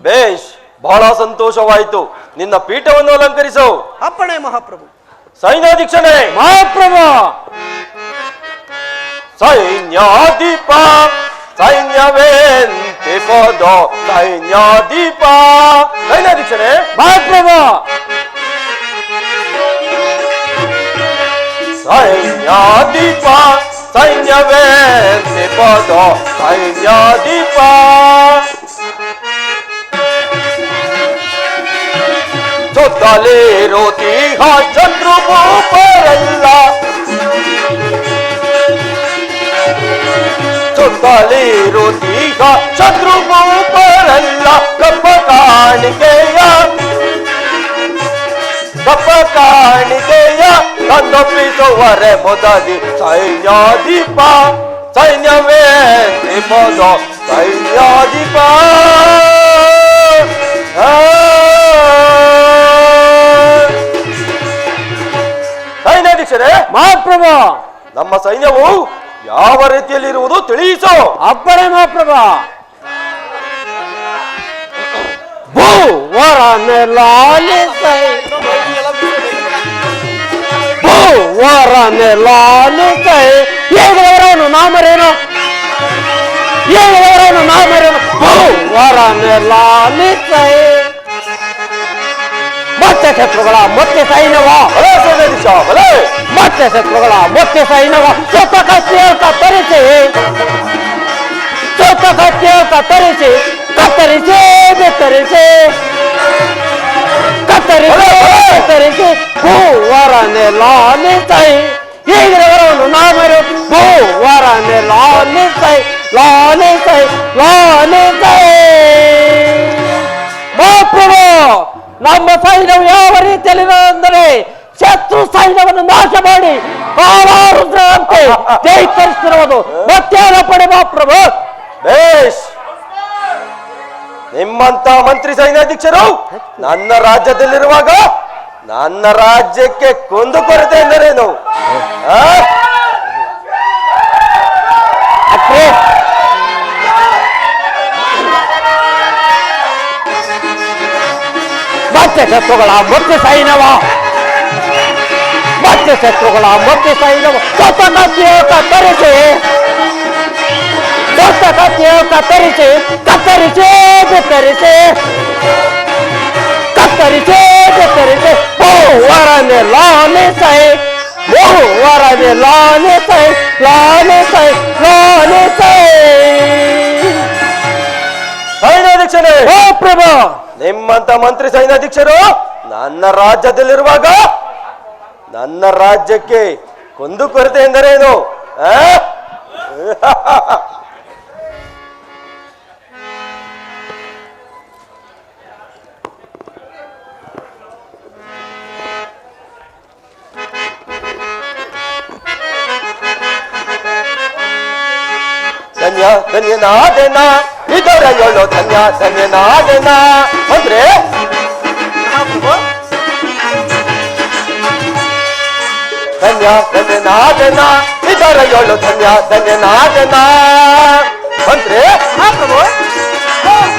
Speaker 2: ಬೇಷ್, ಬಹಳ ಸಂತೋಷವಾಯಿತು. ನಿನ್ನ ಪೀಠವನ್ನು ಅಲಂಕರಿಸು.
Speaker 5: ಅಪ್ಪಣೆ ಮಹಾಪ್ರಭು.
Speaker 2: ಸೈನ್ಯಾಧೀಕ್ಷಣೆ.
Speaker 6: ಮಹಾಪ್ರಭು.
Speaker 2: ಸೈನ್ಯಾಧಿಪ ಸೈನ್ಯವೇಂತೆ ಪದ ಸೈನ್ಯಾಧಿಪ. ಸೈನ್ಯಾಧೀಕ್ಷಣೆ.
Speaker 6: ಮಹಾಪ್ರಭು.
Speaker 2: ಸೈನ್ಯಾಧಿಪ ಸೈನ್ಯವೇಂತೆ ಪದ ಸೈನ್ಯಾಧಿಪ. ಸುತ್ತಲಿರೋ ತೀಹ ಚಂದ್ರಭೂಪರೆಲ್ಲ ಸುತ್ತಲಿರೋ ತೀಹ ಚಂದ್ರಭೂಪರೆಲ್ಲ ಕಪ್ಪ ಕಾಣಿಕೆಯ ತಂದೊಪ್ಪಿಸುವರೆ ಮೊದಲಿ ಸೈನ್ಯಾಧಿಪ ಸೈನ್ಯವೇ ನಿಮ್ಮದ ಸೈನ್ಯಾಧಿಪ. ಸೈನ್ಯಾಧೀಕ್ಷರೇ.
Speaker 6: ಮಹಾಪ್ರಭು.
Speaker 2: ನಮ್ಮ ಸೈನ್ಯವು ಯಾವ ರೀತಿಯಲ್ಲಿರುವುದು ತಿಳಿಸು.
Speaker 6: ಅಪ್ಪಣೆ ಮಹಾಪ್ರಭು. ಭೂವರನೆ ಲಾಲಿಸೈ ಭೂವರನೆ ಲಾಲಿಸೈ. ಹೇಳುವವರನ್ನು ನಾಮರೇನು ಹೇಳುವವರನ್ನು ನಾಮರೇನು. ಭೂವರನೆ ಲಾಲಿಸೈ. ಮತ್ತೆ ಶತ್ರುಗಳ ಮತ್ತೆ ಸೈನ್ಯವ ಮತ್ತೆ ಶತ್ರುಗಳ ಮತ್ತೆ ಸೈನ್ಯವ ಸೊತ್ತ ಕತ್ತಿಯ ಕತ್ತರಿಸಿ ಸೊತ್ತ ಕತ್ತಿಯ ಕತ್ತರಿಸಿ ಕತ್ತರಿಸಿ ಬೆತ್ತರಿಸಿ ಕತ್ತರಿಸಿ ಬೆತ್ತರಿಸಿ ಭೂವರನೆ ಲಾಲಿಸೈ. ಹೀಗಿರುವವರನ್ನು ನಾಮರು ಭೂವರನೆ ಲಾಲಿಸೈ ಲಾಲಿಸೈ ಲಾಲಿಸೈ. ಮಹಾಪ್ರಭು, ನಮ್ಮ ಸೈನ್ಯವು ಯಾವ ರೀತಿಯಲ್ಲಿ ಅಂದರೆ ಶತ್ರು ಸೈನ್ಯವನ್ನು ನಾಶ ಮಾಡಿ ಕಾಲಾರುದ್ರಂತೆ ಜಯಿಕರಿಸುತ್ತಿರುವುದು ಮತ್ತೇನ ಪಡೆ ಮಹಾಪ್ರಭು.
Speaker 2: ಬೇಷ್, ನಿಮ್ಮಂತ ಮಂತ್ರಿ ಸೈನ್ಯಾಧೀಕ್ಷರು ನನ್ನ ರಾಜ್ಯದಲ್ಲಿರುವಾಗ ನನ್ನ ರಾಜ್ಯಕ್ಕೆ ಕುಂದುಕೊರತೆ ಎಂದರೇನು?
Speaker 6: ಮತ್ತೆ ಶತ್ರುಗಳ ಮತ್ತೆ ಸೈನ್ಯವ ಮತ್ತೆ ಶತ್ರುಗಳ ಮತ್ತೆ ಸೈನ್ಯವ ಸೊತ್ತ ಕತ್ತಿಯ ಕತ್ತರಿಸಿ ಸೊತ್ತ ಕತ್ತಿಯ ಕತ್ತರಿಸಿ ಕತ್ತರಿಸಿ ಬೆತ್ತರಿಸಿ ಕತ್ತರಿಸಿ ಬೆತ್ತರಿಸಿ ಭೂವರನೆ ಲಾಲಿಸೈ ಭೂವರನೆ ಲಾಲಿಸೈ ಲಾಲಿಸೈ ಲಾಲಿಸೈ.
Speaker 2: ಸೈನ್ಯಾಧೀಕ್ಷರೇ.
Speaker 6: ಓ ಪ್ರಭು,
Speaker 2: ನಿಮ್ಮಂತ ಮಂತ್ರಿ ಸೈನ್ಯಾಧೀಕ್ಷರು ನನ್ನ ರಾಜ್ಯದಲ್ಲಿರುವಾಗ ನನ್ನ ರಾಜ್ಯಕ್ಕೆ ಕುಂದುಕೊರತೆ ಎಂದರೇನು? ಧನ್ಯ ಧನ್ಯನಾದನ ಇದರ ಏಳು ಧನ್ಯ ಧನ್ಯನಾದನ ಅಂದ್ರೆ ಧನ್ಯ ಧನ್ಯನಾದನ ಇದರ ಏಳು ಧನ್ಯ ಧನ್ಯನಾದನ ಅಂದ್ರೆ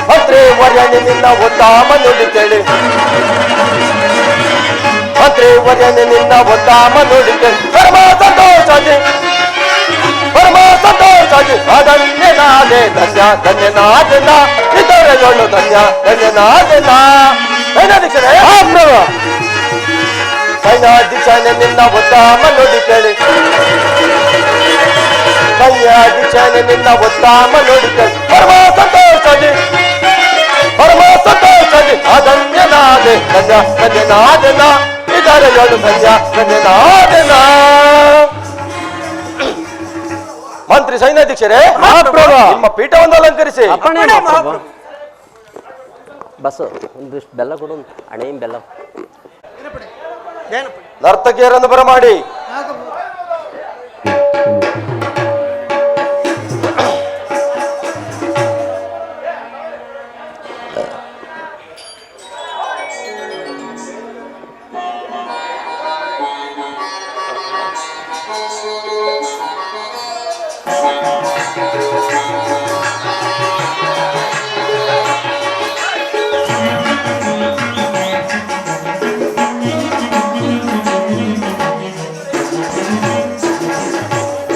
Speaker 2: ಮಂತ್ರಿ ವರ್ಯನೆ ನಿನ್ನ ಉತ್ತಮ ನುಡಿ ಕೇಳಿ ಮಂತ್ರಿ ವರ್ಯನೆ ನಿನ್ನ ಉತ್ತಮ ನುಡಿ ಕೇಳಿ ಪರಮ ಸಂತೋಷ ಪರಮ ಸಂತೋಷ ಧನ್ಯನಾದೆ ಧನ್ಯ ಧನ್ಯನಾದನ ಇದರ ಏಳು ಧನ್ಯ ಧನ್ಯನಾದನ. ಸೈನ್ಯಾಧೀಕ್ಷರೇ. ಸೈನ್ಯಾಧೀಕ್ಷನೆ ನಿನ್ನ ಉತ್ತಮ ನುಡಿ ಕೇಳಿ ಸೈನ್ಯಾಧೀಕ್ಷನೆ ನಿನ್ನ ಉತ್ತಮ ನುಡಿ ಕೇಳಿ ಪರಮ ಸಂತೋಷ ಧನ್ಯನಾದೆ ಧನ್ಯ ಧನ್ಯನಾದನ ಇದರ ಏಳು ಧನ್ಯ ಧನ್ಯನಾದನ. ಮಂತ್ರಿ ಸೈನ್ಯಾಧೀಕ್ಷರೇ, ನಿಮ್ಮ ಪೀಠವನ್ನು ಅಲಂಕರಿಸಿ.
Speaker 6: ಬಸ್ ಒಂದಿಷ್ಟು ಬೆಲ್ಲ ಕೊಡು, ಹಣೆಯಿಂದ ಬೆಲ್ಲ.
Speaker 2: ನರ್ತಕಿಯರನ್ನು ಬರಮಾಡಿ.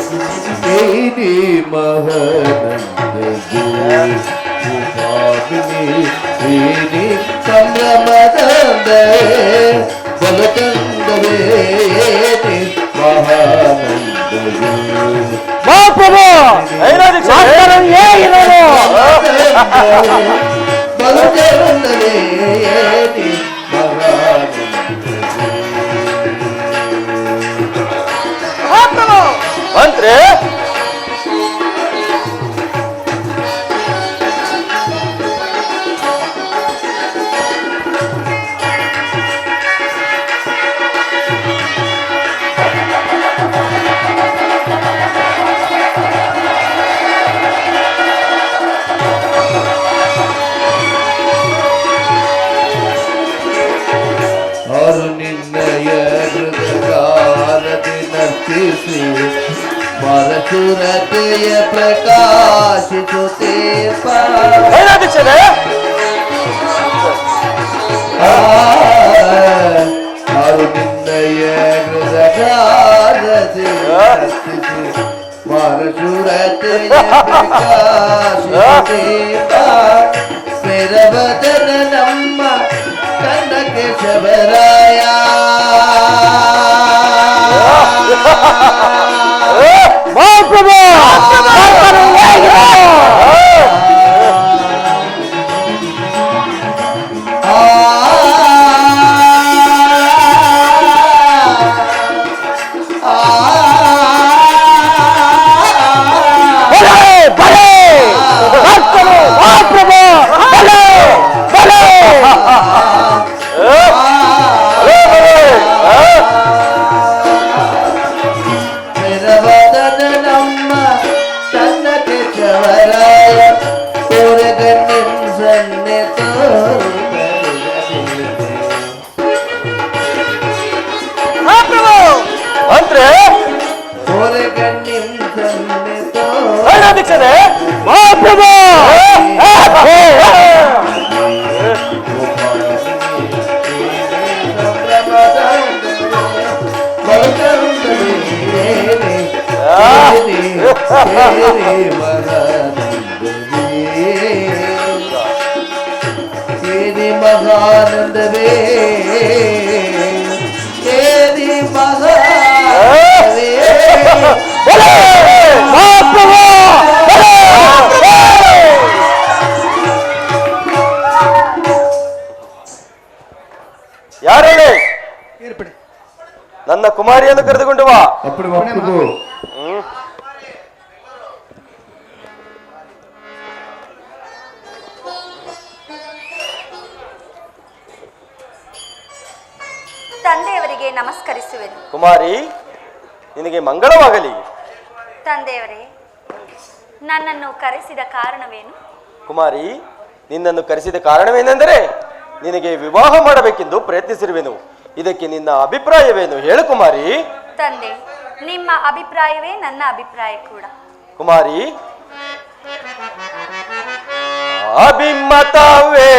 Speaker 7: तेरी महनंदी तेरी संभ्रमदंदे बलकंदवे महानंदी
Speaker 6: ಮಹಾಪ್ರಭು ಹೇಗಿರೋದು
Speaker 7: ಬಲಕಂದವೆ
Speaker 5: ಮಹಾಪ್ರಭು
Speaker 2: ಮಂತ್ರಿ
Speaker 7: और निन्नय हृदयकारति नर्तिसि मरसुरतय प्रकाशितुते
Speaker 2: ಏನಾದೀಕ್ಷರೇ
Speaker 7: और निन्नय हृदयकारति नर्तिसि मरसुरतय प्रकाशितुते मेरवदन नम्म कन्नके शबराय
Speaker 6: ಮಹಾಪ್ರಭು ಮಹಾಪ್ರಭು
Speaker 2: ಮಂತ್ರಿ ಏನಾದೀಕ್ಷರೇ
Speaker 6: ಮಹಾಪ್ರಭು
Speaker 7: ಮಹಾನಂದವೇ तेरी
Speaker 6: ಮಹಾಪ್ರಭು
Speaker 2: ಯಾರೇ
Speaker 5: ಏರ್ಪಡಿ
Speaker 2: ನನ್ನ ಕುಮಾರಿಯನ್ನು ಕರೆದುಕೊಂಡು ಬಾ.
Speaker 7: ಅಪ್ಪಡು ಅಪ್ಪಡು
Speaker 3: ತಂದೆಯವರಿಗೆ ನಮಸ್ಕರಿಸುವೆನು.
Speaker 2: ಕುಮಾರಿ ನಿನಗೆ ಮಂಗಳವಾಗಲಿ.
Speaker 3: ತಂದೆಯವರೇ, ನನ್ನನ್ನು ಕರೆಸಿದ ಕಾರಣವೇನು?
Speaker 2: ಕುಮಾರಿ ನಿನ್ನನ್ನು ಕರೆಸಿದ ಕಾರಣವೇನೆಂದರೆ ನಿನಗೆ ವಿವಾಹ ಮಾಡಬೇಕೆಂದು ಪ್ರಯತ್ನಿಸಿರುವೆನು. ಇದಕ್ಕೆ ನಿನ್ನ ಅಭಿಪ್ರಾಯವೇನು ಹೇಳು ಕುಮಾರಿ.
Speaker 3: ತಂದೆ, ನಿಮ್ಮ ಅಭಿಪ್ರಾಯವೇ ನನ್ನ ಅಭಿಪ್ರಾಯ ಕೂಡ.
Speaker 2: ಕುಮಾರಿ ಅಭಿಮತವೇ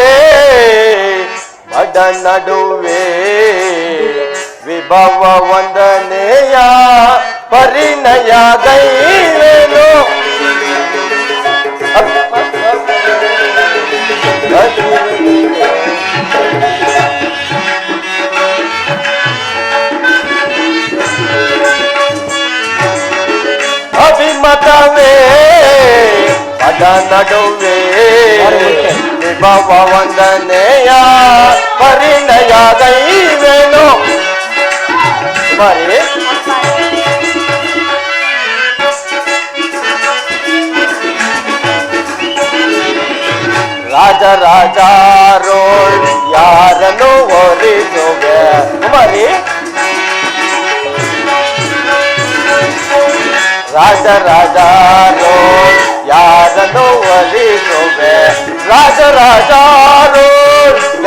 Speaker 2: ಬಡ ನಡುವೆ ವಿಭವ ವಂದನೆಯ ಪರಿಣಯ ಗೈವೇನು ಅಭಿಮತವೇ ಪದ ನಡುವೆ ವಿಭವ ವಂದನೆಯ ಪರಿಣಯ ಗೈವೇನು ಕುಮಾರಿ ರಾಜ ರಾಜಾರೋ ಯಾರನ್ನು ಒರಿಸುವೆ ಕುಮಾರಿ ರಾಜ ರಾಜಾರೋ ಯಾರನ್ನು ಒಲಿಸುವೆ ರಾಜ ರಾಜಾರೋ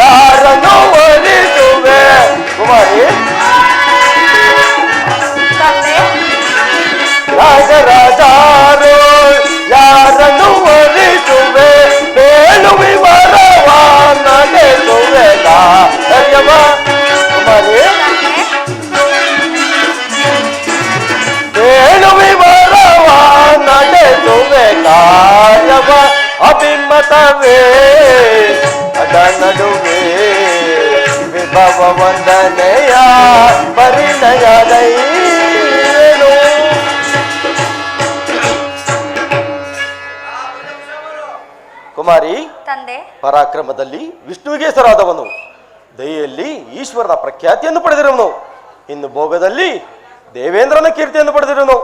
Speaker 2: ಯಾರನ್ನು ಒಲಿಸುವೆ ಕುಮಾರಿ
Speaker 3: ತಂದೆ,
Speaker 2: ರಾಜ ರಾಜಾರೋ ಅದ ನಡುವೆ ವಿಭವ ವಂದನೆಯ ಪರಿಣಯದೈನು. ಕುಮಾರಿ,
Speaker 3: ತಂದೆ,
Speaker 2: ಪರಾಕ್ರಮದಲ್ಲಿ ವಿಷ್ಣುವಿಗೆ ಹೆಸರಾದವನು, ದಯೆಯಲ್ಲಿ ಈಶ್ವರನ ಪ್ರಖ್ಯಾತಿಯನ್ನು ಪಡೆದಿರುವನು, ಇನ್ನು ಭೋಗದಲ್ಲಿ ದೇವೇಂದ್ರನ ಕೀರ್ತಿಯನ್ನು ಪಡೆದಿರುವನು,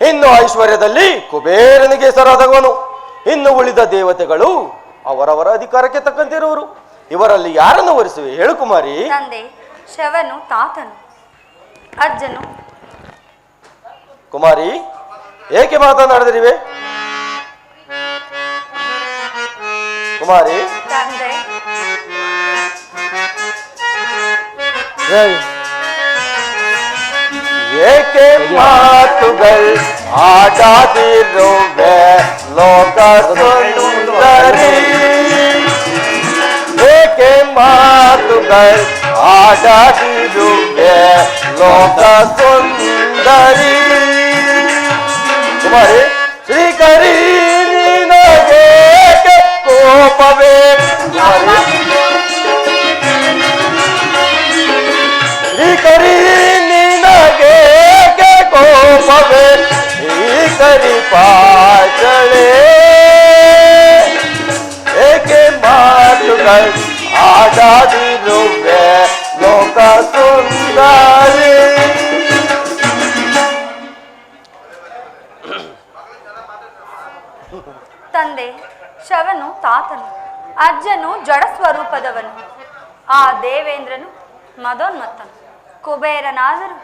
Speaker 2: ಇನ್ನು ಐಶ್ವರ್ಯದಲ್ಲಿ ಕುಬೇರನಿಗೆ ಹೆಸರಾದವನು, ಇನ್ನು ಉಳಿದ ದೇವತೆಗಳು ಅವರವರ ಅಧಿಕಾರಕ್ಕೆ ತಕ್ಕಂತಿರುವರು. ಇವರಲ್ಲಿ ಯಾರನ್ನು ವರಿಸುವೆ ಹೇಳು ಕುಮಾರಿ.
Speaker 3: ತಂದೆ, ಶವನು ತಾತನು, ಅಜ್ಜನು.
Speaker 2: ಕುಮಾರಿ, ಏಕೆ ಮಾತನಾಡಿದಿರಿವೆ ಕುಮಾರಿ?
Speaker 3: ತಂದೆ,
Speaker 2: ಏಕೆ ಮಾತುಗಳು ಆಡಾದಿರುವೆ ಲೋಕ ಸುಂದರಿ, ಏಕೆ ಮಾತುಗಳು ಆಡಾದಿರುವೆ ಲೋಕ ಸುಂದರಿ. ಕುಮಾರಿ, ಶ್ರೀಕರಿ ನಿನಗೆ ಕೋಪವೇ? ಶ್ರೀಕರಿ ನಿನಗೆ ಕೋಪವೇ? ಶ್ರೀಕರಿ ಪಾಚಳೆ ಏಕೆ ಮಾತುಗಳು ಆಡಾದಿರುವೆ ಲೋಕ ಸುಂದರಿ.
Speaker 3: ತಂದೆ, ಶವನು ತಾತನು, ಅಜ್ಜನು ಜಡ ಸ್ವರೂಪದವನು, ಆ ದೇವೇಂದ್ರನು ಮದೋನ್ಮತ್ತನು, ಕುಬೇರನಾದರೂ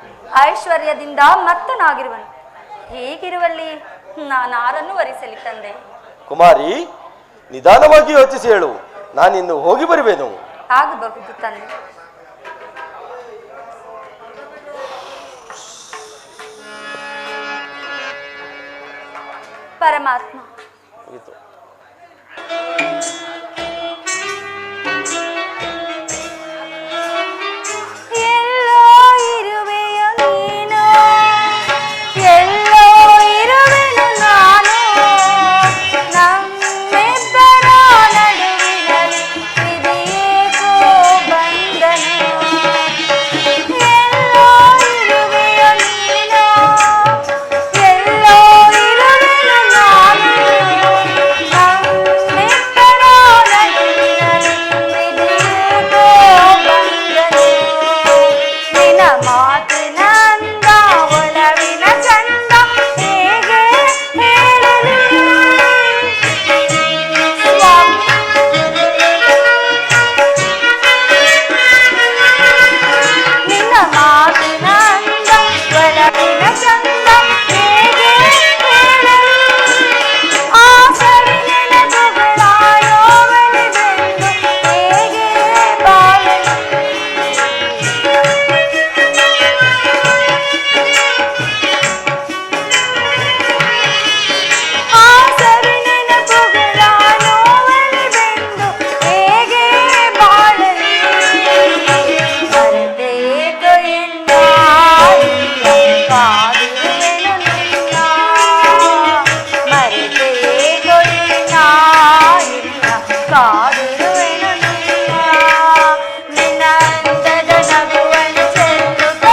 Speaker 3: ಐಶ್ವರ್ಯದಿಂದ ಮತ್ತನಾಗಿರುವನು. ಹೀಗಿರುವಲ್ಲಿ ನಾನಾರನ್ನು ವರಿಸಲಿ ತಂದೆ?
Speaker 2: ಕುಮಾರಿ, ನಿಧಾನವಾಗಿ ಯೋಚಿಸಿ ಹೇಳು, ನಾನಿನ್ನು ಹೋಗಿ ಬರುವೆನು.
Speaker 3: ಆಗಬಹುದು ತಂದೆ. ಪರಮಾತ್ಮ,
Speaker 2: ಮುಗೀತು.
Speaker 3: ಎಲ್ಲೋ ಇರುವೆಯೋ ನೀನು, ಎಲ್ಲೋ ಇರುವೆನು ನಾನು, ನಮ್ಮಿಬ್ಬರ ನಡುವಿನಲ್ಲಿ ಇದೇಕೋ ಬಂಧನ. ಎಲ್ಲೋ ಇರುವೆಯೋ ನೀನು, ಎಲ್ಲೋ ಇರುವೆನು ನಾನು, ನಮ್ಮಿಬ್ಬರ ನಡುವಿನಲ್ಲಿ ಇದೇಕೋ ಬಂಧನ. ನಿನ್ನ ಮಾತಿನ ಅಂದ, ಒಲವಿನ ಚಂದ ಹೇಗೆ ಹೇಳಲಿ ಸ್ವಾಮಿ? ನಿನ್ನ ಮಾತಿನ ಅಂದ, ಒಲವಿನ ಚಂದ ಹೇಗೆ ಹೇಳಲಿ? ಆ ಸವಿ ನೆನಪುಗಳ ನೋವಲಿದೆಂದು ಹೇಗೆ ಬಾಳಲಿ? ಆ ಸವಿ ನೆನಪುಗಳ ನೋವಲಿದೆಂದು ಹೇಗೆ ಬಾಳಲಿ? ಮರೆತೇಕೋ ಎನ್ನ ಕಾದಿರುವೆನು ನಿನ್ನ, ಮರೆತೇಕೋ ಎನ್ನ ಕಾದಿರುವೆನು ನಿನ್ನ. ನಿನ್ನ ಅಂದದ ನಗುವನ್ನು ಚೆಲ್ಲುತ್ತ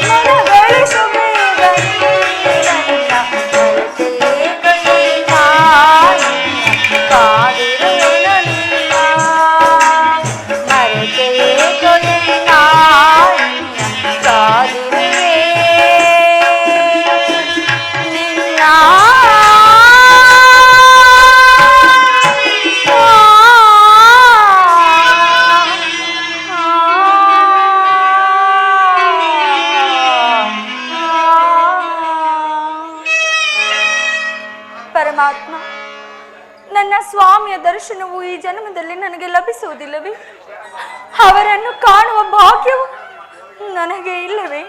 Speaker 3: ಮನಗೊಳಿಸು ಬೇಗ ನೀನನ್ನ, ಮರೆತೇಕೋ ಎನ್ನ ಕಾದಿರುವೆನು ನಿನ್ನ, ಮರೆತೇಕೋ ಎನ್ನ ಕಾದಿರುವೆ ನಿನ್ನ. ಪರಮಾತ್ಮ, ನನ್ನ ಸ್ವಾಮಿಯ ದರ್ಶನವು ಈ ಜನ್ಮದಲ್ಲಿ ನನಗೆ ಲಭಿಸುವುದಿಲ್ಲವೇ? ಅವರನ್ನು ಕಾಣುವ ಭಾಗ್ಯವು ನನಗೆ ಇಲ್ಲವೇ?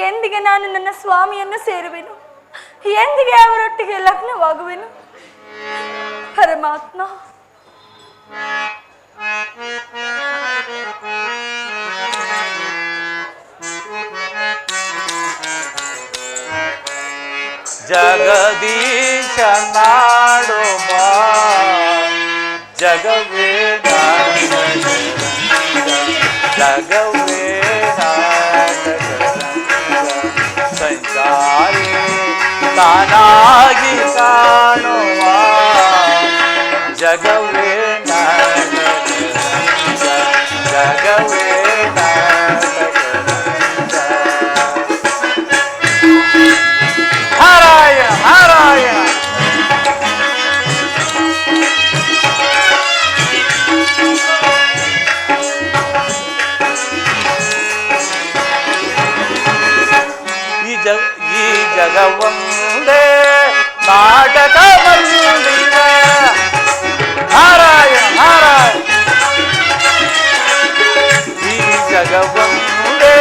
Speaker 3: ಎಂದಿಗೆ ನಾನು ನನ್ನ ಸ್ವಾಮಿಯನ್ನು ಸೇರುವೆನು? ಎಂದಿಗೆ ಅವರೊಟ್ಟಿಗೆ ಲಗ್ನವಾಗುವೆನು? ಪರಮಾತ್ಮ,
Speaker 1: ಜಗದೀಶ ನಾಡು ಬಾ ಜಗವೇ ನಾಟಕ ಜಗವೇ ನಾಟಕ ಸಂಚಾರಿ ತಾನಾಗಿ ಕಾಣುವ ಜಗವೇ ನಾಟಕ ಜಗವೇ ನಾಟಕ ನಾರಾಯಣ ನಾರಾಯಣ ಈ ಜಗವೊಂದೇ ನಾಟಕ ಬಂದಿವ ನಾರಾಯಣ ನಾರಾಯಣ ಈ ಜಗವೊಂದೇ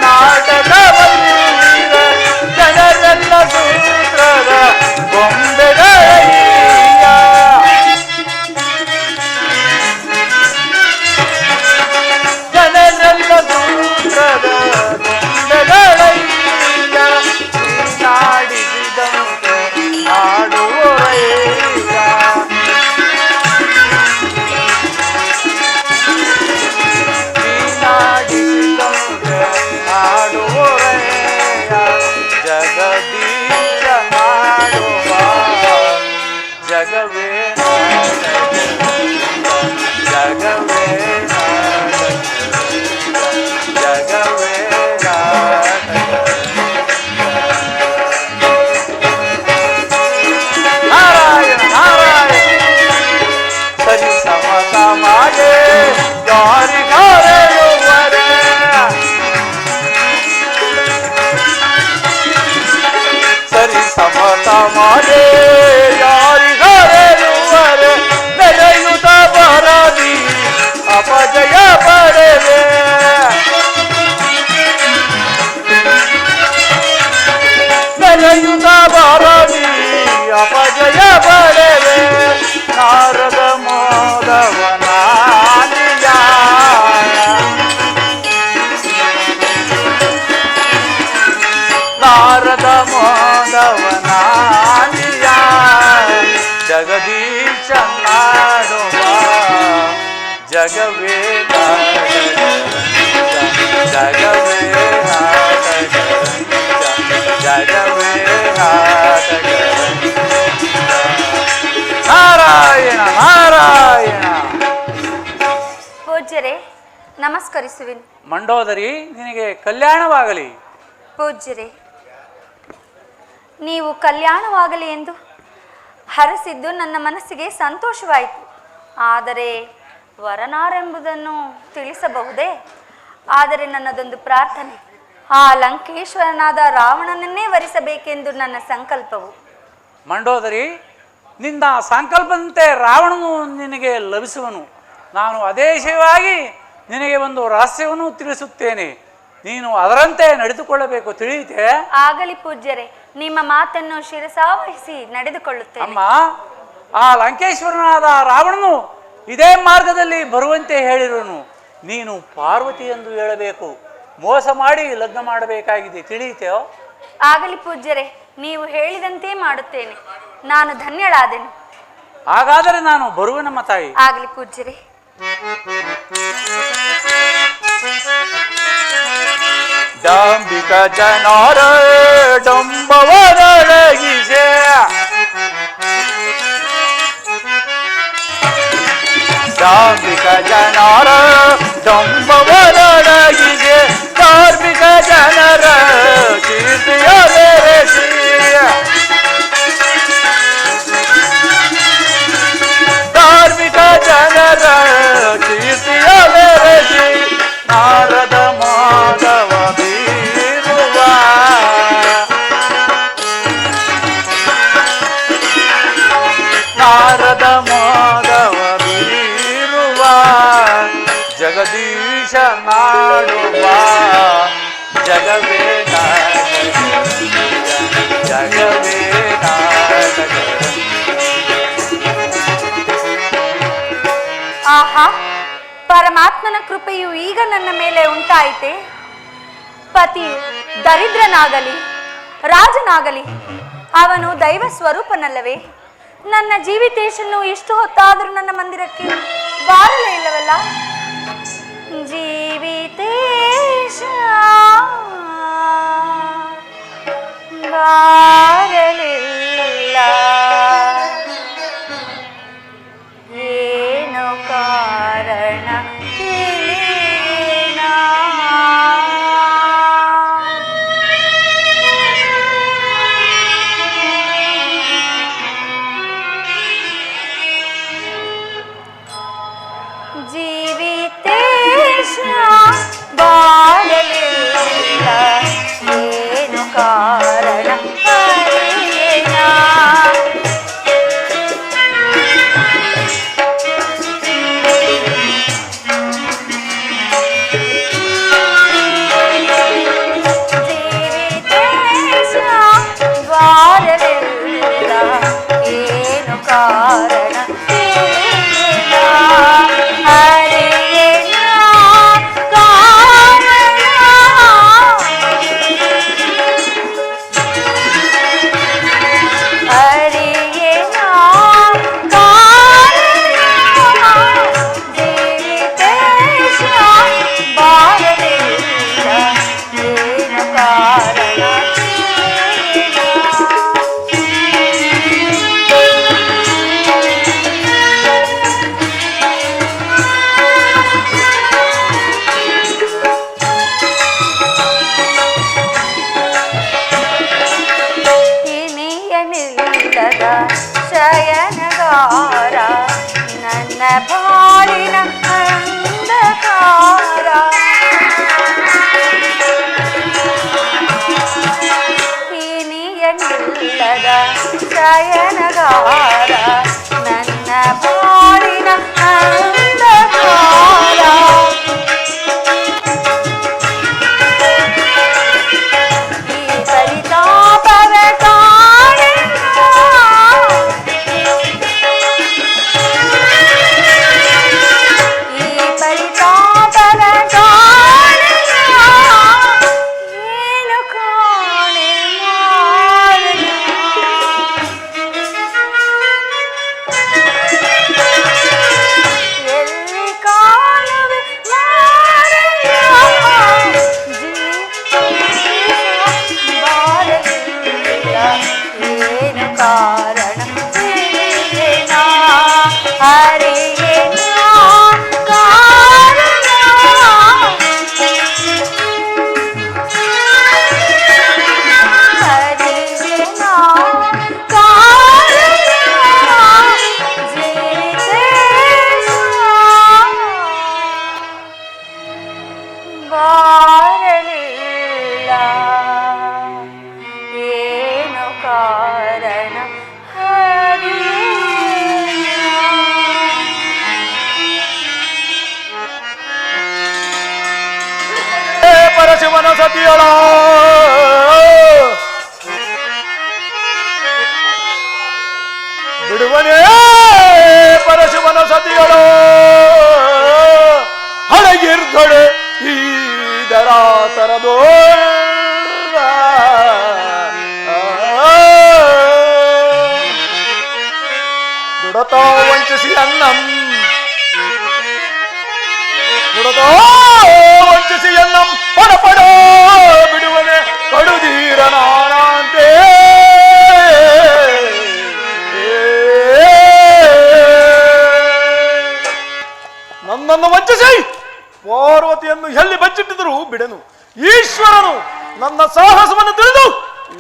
Speaker 1: ನಾಟಕ ಬಂದಿವ ಜನರೆಲ್ಲ ಸೂತ್ರದ ಗೊಂಬೆಗಳಯ್ಯ ಜನರೆಲ್ಲ ಸೂತ್ರದ ಗೊಂಬೆಗಳಯ್ಯ ನಾಡಿಸಿದಂತೆ ಆಡುವರಯ್ಯ ನಾಡಿಸಿದಂತೆ ಆಡುವರಯ್ಯ ಜಗದೀಶ ಮಾಡುವ ಜಗವೇ ಜಗವೇ ಜಗವೇ ನಾರಾಯಣ ನಾರಾಯಣ ಸರಿ ಸಮತ ಮಾಡೆ ಯಾರಿಗಾರೆಯುವರೆ ಸರಿ ಸಮತ ಮಾಡೆ ಯಾರಿಗಾರೆಯುವರೆ ಬೆಳೆಯುತ್ತ ಬರದಿ ಅಪಜಯ ಪಡೆದೆ ಬೆಳೆಯುತ್ತ ಬರದಿ ಅಪಜಯ ಪಡೆದೆ ನಾರದ ಮೋದವನಾದಿಯ ನಾರದ ಮೋದವನಾದಿಯ ಜಗದೀಶ ನಾಡುವ ಜಗವೇ ಜಗವೇ ನಾಟಕ ಜಗವೇ ನಾಟಕ ನಾರಾಯಣ ನಾರಾಯಣ
Speaker 3: ಪೂಜ್ಯರೇ ನಮಸ್ಕರಿಸುವಿನ್.
Speaker 1: ಮಂಡೋದರಿ ನಿನಗೆ ಕಲ್ಯಾಣವಾಗಲಿ.
Speaker 3: ಪೂಜ್ಯರೇ ನೀವು ಕಲ್ಯಾಣವಾಗಲಿ ಎಂದು ಹರಸಿದ್ದು ನನ್ನ ಮನಸ್ಸಿಗೆ ಸಂತೋಷವಾಯಿತು. ಆದರೆ ವರನಾರೆಂಬುದನ್ನು ತಿಳಿಸಬಹುದೇ? ಆದರೆ ನನ್ನದೊಂದು ಪ್ರಾರ್ಥನೆ, ಆ ಲಂಕೇಶ್ವರನಾದ ರಾವಣನನ್ನೇ ವರಿಸಬೇಕೆಂದು ನನ್ನ ಸಂಕಲ್ಪವು.
Speaker 1: ಮಂಡೋದರಿ ನಿನ್ನ ಸಂಕಲ್ಪದಂತೆ ರಾವಣನು ನಿನಗೆ ಲಭಿಸುವನು. ನಾನು ಅದೇ ವಿಷಯವಾಗಿ ನಿನಗೆ ಒಂದು ರಹಸ್ಯವನ್ನು ತಿಳಿಸುತ್ತೇನೆ, ನೀನು ಅದರಂತೆ ನಡೆದುಕೊಳ್ಳಬೇಕು, ತಿಳಿಯುತ್ತೆ?
Speaker 3: ಆಗಲಿ ಪೂಜ್ಯರೇ, ನಿಮ್ಮ ಮಾತನ್ನು ಶಿರಸಾವಹಿಸಿ ನಡೆದುಕೊಳ್ಳುತ್ತೇನೆ.
Speaker 1: ಅಮ್ಮ, ಆ ಲಂಕೇಶ್ವರನಾದ ರಾವಣನು ಇದೇ ಮಾರ್ಗದಲ್ಲಿ ಬರುವಂತೆ ಹೇಳಿರುವನು. ನೀನು ಪಾರ್ವತಿ ಎಂದು ಹೇಳಬೇಕು, ಮೋಸ ಮಾಡಿ ಲಗ್ನ ಮಾಡಬೇಕಾಗಿದೆ, ತಿಳಿಯುತ್ತೇಯೋ?
Speaker 3: ಆಗಲಿ ಪೂಜ್ಯರೇ, ನೀವು ಹೇಳಿದಂತೆ ಮಾಡುತ್ತೇನೆ. ನಾನು ಧನ್ಯಳಾದೆನು.
Speaker 1: ಹಾಗಾದರೆ ನಾನು ಬರುವೆನಮ್ಮ ತಾಯಿ.
Speaker 3: ಆಗಲಿ ಪೂಜ್ಯರೇ.
Speaker 1: ಡಂಬಿಕ ಜನರ ಡಂಬವರೊಳಗಿಸೆ ಡಂಬಿಕ ಜನರ ಡಂಬವರೊಳಗಿಸೆ ಧಾರ್ಮಿಕ ಜನರ ಕೀರ್ತಿಯ ಬೆರೆಸಿ ಧಾರ್ಮಿಕ ಜನರ ಕೀರ್ತಿಯ ಬೆರೆಸಿ ನಾರದ ಮಾಧವ ಬೀರುವ ನಾರದ ಮಾಧವ ಬೀರುವ ಜಗದೀಶ ನಾಡುವ ಜಗವೇ ನಾಟಕ ಜಗವೇ ನಾಟಕ.
Speaker 3: ಆಹಾ, ಪರಮಾತ್ಮನ ಕೃಪೆಯು ಈಗ ನನ್ನ ಮೇಲೆ ಉಂಟಾಯಿತೆ. ಪತಿಯು ದರಿದ್ರನಾಗಲಿ ರಾಜನಾಗಲಿ ಅವನು ದೈವ ಸ್ವರೂಪನಲ್ಲವೇ? ನನ್ನ ಜೀವಿತೇಶನ್ನು ಇಷ್ಟು ಹೊತ್ತಾದರೂ ನನ್ನ ಮಂದಿರಕ್ಕೆ ಬಾರಲೇ ಇಲ್ಲವಲ್ಲ? ಜೀವಿತೇಶ ಬಾರಲಿಲ್ಲ, ಏನು ಕಾರಣ ತಿಳಿಯೇನಾ? ಜೀವಿತೇಶ ಬಾರಲಿಲ್ಲ, ಏನು ಕಾರಣ ತಿಳಿಯೇನಾ? ಜೀವಿತೇಶ ಬಾರಲಿಲ್ಲ, ಏನು ಕಾರಣ ತಿಳಿಯೇನಾ? ಹರಿಯೇನಾ ಕಾರಣ? ಹರಿಯೇನಾ ಕಾರಣ? ಜೀವಿತೇಶ ಬಾರಲಿಲ್ಲ, ಏನು ಕಾರಣ ತಿಳಿಯೇನಾ? ಇನಿಯನಿಲ್ಲದ ಶಯನಗಾರ, ನನ್ನ ಬಾಳಿನ ಅಂಧಕಾರ. ಇನಿಯನಿಲ್ಲದ ಶಯನಗಾರ, ನನ್ನ ಬಾಳಿನ ಅಂಧಕಾರ. ಈ ಪರಿತಾಪದ ಕಾರಣ, ಈ ಪರಿತಾಪದ ಕಾರಣ, ಏನು ಕಾಣೆ ಮಾರಣ? ಎಲ್ಲಿ ಕಾಣುವೆ ಮಾರಯ್ಯ? ಬಾರಲಿಲ್ಲ, ಏನು ಕಾರಣ ತಿಳಿಯೇನಾ? ಹರಿಯೇನಾ ಕಾರಣ? ಹರಿಯೇನಾ ಕಾರಣ? ಜೀವಿತೇಶ ಬಾರಲಿಲ್ಲ, ಏನು ಕಾರಣ ಹರಿಯೇನಾ?
Speaker 6: ಪರಶಿವನ ಸತಿಯಳ ಬಿಡುವನೇ ಪರಶಿವನ ಸತಿಯಳ ಹಳಗಿರ್ದೊಡೆ ಈ ದರ ತರದೋ ದುಡತಾ ವಂಚಿಸಿ ಅನ್ನಂ, ದುಡತಾ ವಂಚಿಸಿ ಅನ್ನಂ ಪಡಪಡ ಬಿಡುವನೆ ಕಡುದೀರ ನಾನಂತೆ. ನನ್ನನ್ನು ವಂಚಿಸಿ ಪಾರ್ವತಿಯನ್ನು ಎಲ್ಲಿ ಬಚ್ಚಿಟ್ಟಿದರೂ ಬಿಡೆನು. ಈಶ್ವರನು ನನ್ನ ಸಾಹಸವನ್ನು ತಿಳಿದು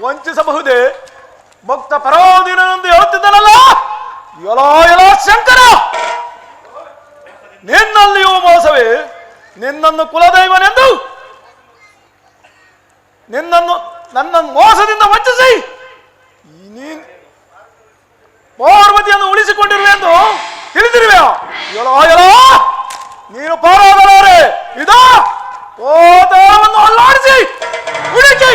Speaker 6: ವಂಚಿಸಬಹುದೇ? ಭಕ್ತ ಪರಾಧೀನನೆಂದು ಹೇಳುತ್ತಿದ್ದನಲ್ಲ, ಎಲಾ ಎಲಾ ಶಂಕರ, ನಿನ್ನಲ್ಲಿಯೂ ಮೋಸವೇ? ನಿನ್ನನ್ನು ಕುಲದೈವನೆಂದು ನನ್ನ ಮೋಸದಿಂದ ವಂಚಿಸಿ ನೀನ್ ಪಾರ್ವತಿಯನ್ನು ಉಳಿಸಿಕೊಂಡಿರುವೆಂದು ತಿಳಿದಿರುವೆ. ಎಲೋ ಎಲೋ, ನೀನು ಪಾರಾದಲಾರೆ. ಇದಾ ಓದಾರವನ್ನು ಅಲ್ಲಾಡಿಸಿ ಉಳಿಸಿ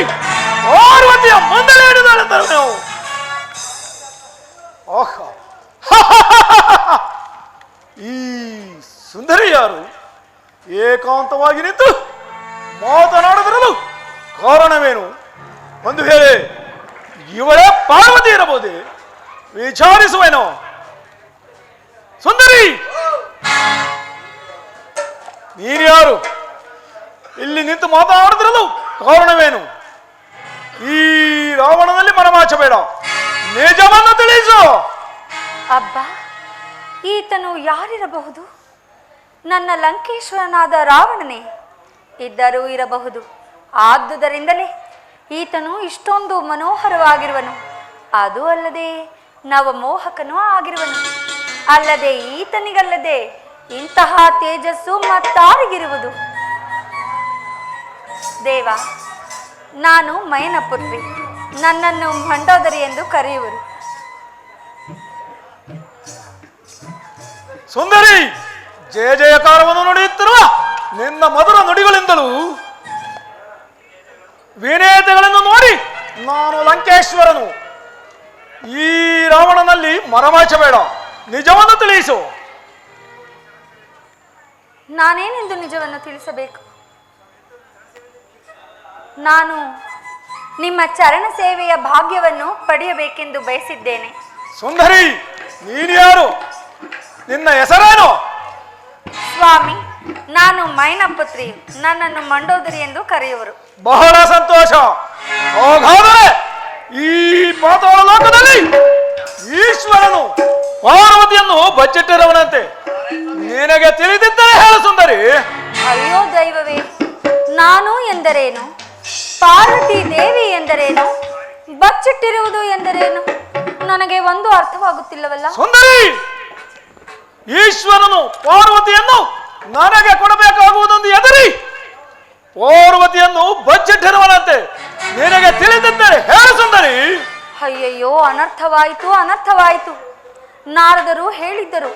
Speaker 6: ಪಾರ್ವತಿಯ ಮಂದಲೇ ಹಿಡಿದಾಳೆ ನಾವು. ಈ ಸುಂದರಿ ಯಾರು? ಏಕಾಂತವಾಗಿ ನಿಂತು ಮಾತನಾಡದಿರಲು ಕಾರಣವೇನು? ಒಂದು ವೇಳೆ ಇವಳೇ ಪಾರ್ವತಿ ಇರಬಹುದೇ?
Speaker 8: ವಿಚಾರಿಸುವೆನು. ಸುಂದರಿ, ನೀನ್ಯಾರು? ಇಲ್ಲಿ ನಿಂತು ಮಾತನಾಡುತ್ತಿರಲು ಕಾರಣವೇನು? ಈ ರಾವಣನಲ್ಲಿ ಮನಮಾಚಬೇಡ, ನಿಜವನ್ನು ತಿಳಿಸು.
Speaker 3: ಅಬ್ಬ, ಈತನು ಯಾರಿರಬಹುದು? ನನ್ನ ಲಂಕೇಶ್ವರನಾದ ರಾವಣನೇ ಇದ್ದರೂ ಇರಬಹುದು. ಆದುದರಿಂದಲೇ ಈತನು ಇಷ್ಟೊಂದು ಮನೋಹರವಾಗಿರುವನು. ಅದು ಅಲ್ಲದೆ ನವಮೋಹಕನೂ ಆಗಿರುವನು. ಅಲ್ಲದೆ ಈತನಿಗಲ್ಲದೆ ಇಂತಹ ತೇಜಸ್ಸು ಮತ್ತಾರಿಗಿರುವುದು? ದೇವ, ನಾನು ಮಯನ ಪುತ್ರಿ. ನನ್ನನ್ನು ಮಂಡೋದರಿ ಎಂದು ಕರೆಯುವರು.
Speaker 8: ಸುಂದರಿ, ಜಯ ಜಯಕಾರವನ್ನು ನುಡಿಯುತ್ತಿರುವ ನಿನ್ನ ಮಧುರ ನುಡಿಗಳಿಂದಲೂ ವಿನೇತೆಗಳನ್ನು ನೋಡಿ ನಾನು ಲಂಕೇಶ್ವರನು. ಈ ರಾವಣನಲ್ಲಿ ಮನಮಾಚಬೇಡ, ನಿಜವನ್ನು ತಿಳಿಸು.
Speaker 3: ನಾನೇನೆಂದು ನಿಜವನ್ನು ತಿಳಿಸಬೇಕು? ನಾನು ನಿಮ್ಮ ಚರಣ ಸೇವೆಯ ಭಾಗ್ಯವನ್ನು ಪಡೆಯಬೇಕೆಂದು ಬಯಸಿದ್ದೇನೆ.
Speaker 8: ಸುಂದರಿ, ನೀನ್ಯಾರು? ನಿನ್ನ ಹೆಸರೇನು?
Speaker 3: ಸ್ವಾಮಿ, ನಾನು ಮೈನ ಪುತ್ರಿ. ನನ್ನನ್ನು ಮಂಡೋದರಿ ಎಂದು ಕರೆಯುವರು.
Speaker 8: ಬಹಳ ಸಂತೋಷ. ಹಾಗಾದರೆ ಈ ಪಾತಾಳ ಲೋಕದಲ್ಲಿ ಈಶ್ವರನು ಪಾರ್ವತಿಯನ್ನು ಬಚ್ಚಿಟ್ಟಿರುವನಂತೆ. ನಿನಗೆ ತಿಳಿದಿದ್ದರೆ ಹೇಳು ಸುಂದರಿ.
Speaker 3: ಅಯ್ಯೋ ದೈವವೇ, ನಾನು ಎಂದರೇನು? ಪಾರ್ವತಿ ದೇವಿ ಎಂದರೇನು? ಬಚ್ಚಿಟ್ಟಿರುವುದು ಎಂದರೇನು? ನನಗೆ ಒಂದು ಅರ್ಥವಾಗುತ್ತಿಲ್ಲವಲ್ಲ.
Speaker 8: ಸುಂದರಿ, ಈಶ್ವರನು ಪಾರ್ವತಿಯನ್ನು ನನಗೆ ಕೊಡಬೇಕಾಗುವುದೊಂದು ಎದರಿ ಪಾರ್ವತಿಯನ್ನು ಬಚ್ಚಿಟ್ಟಿರುವನಂತೆ. ನಿನಗೆ ತಿಳಿದಿದ್ದರೆ ಹೇಳು ಸುಂದರಿ.
Speaker 3: ಅಯ್ಯಯ್ಯೋ, ಅನರ್ಥವಾಯಿತು, ಅನರ್ಥವಾಯಿತು. ನಾರದರು ಹೇಳಿದ್ದರು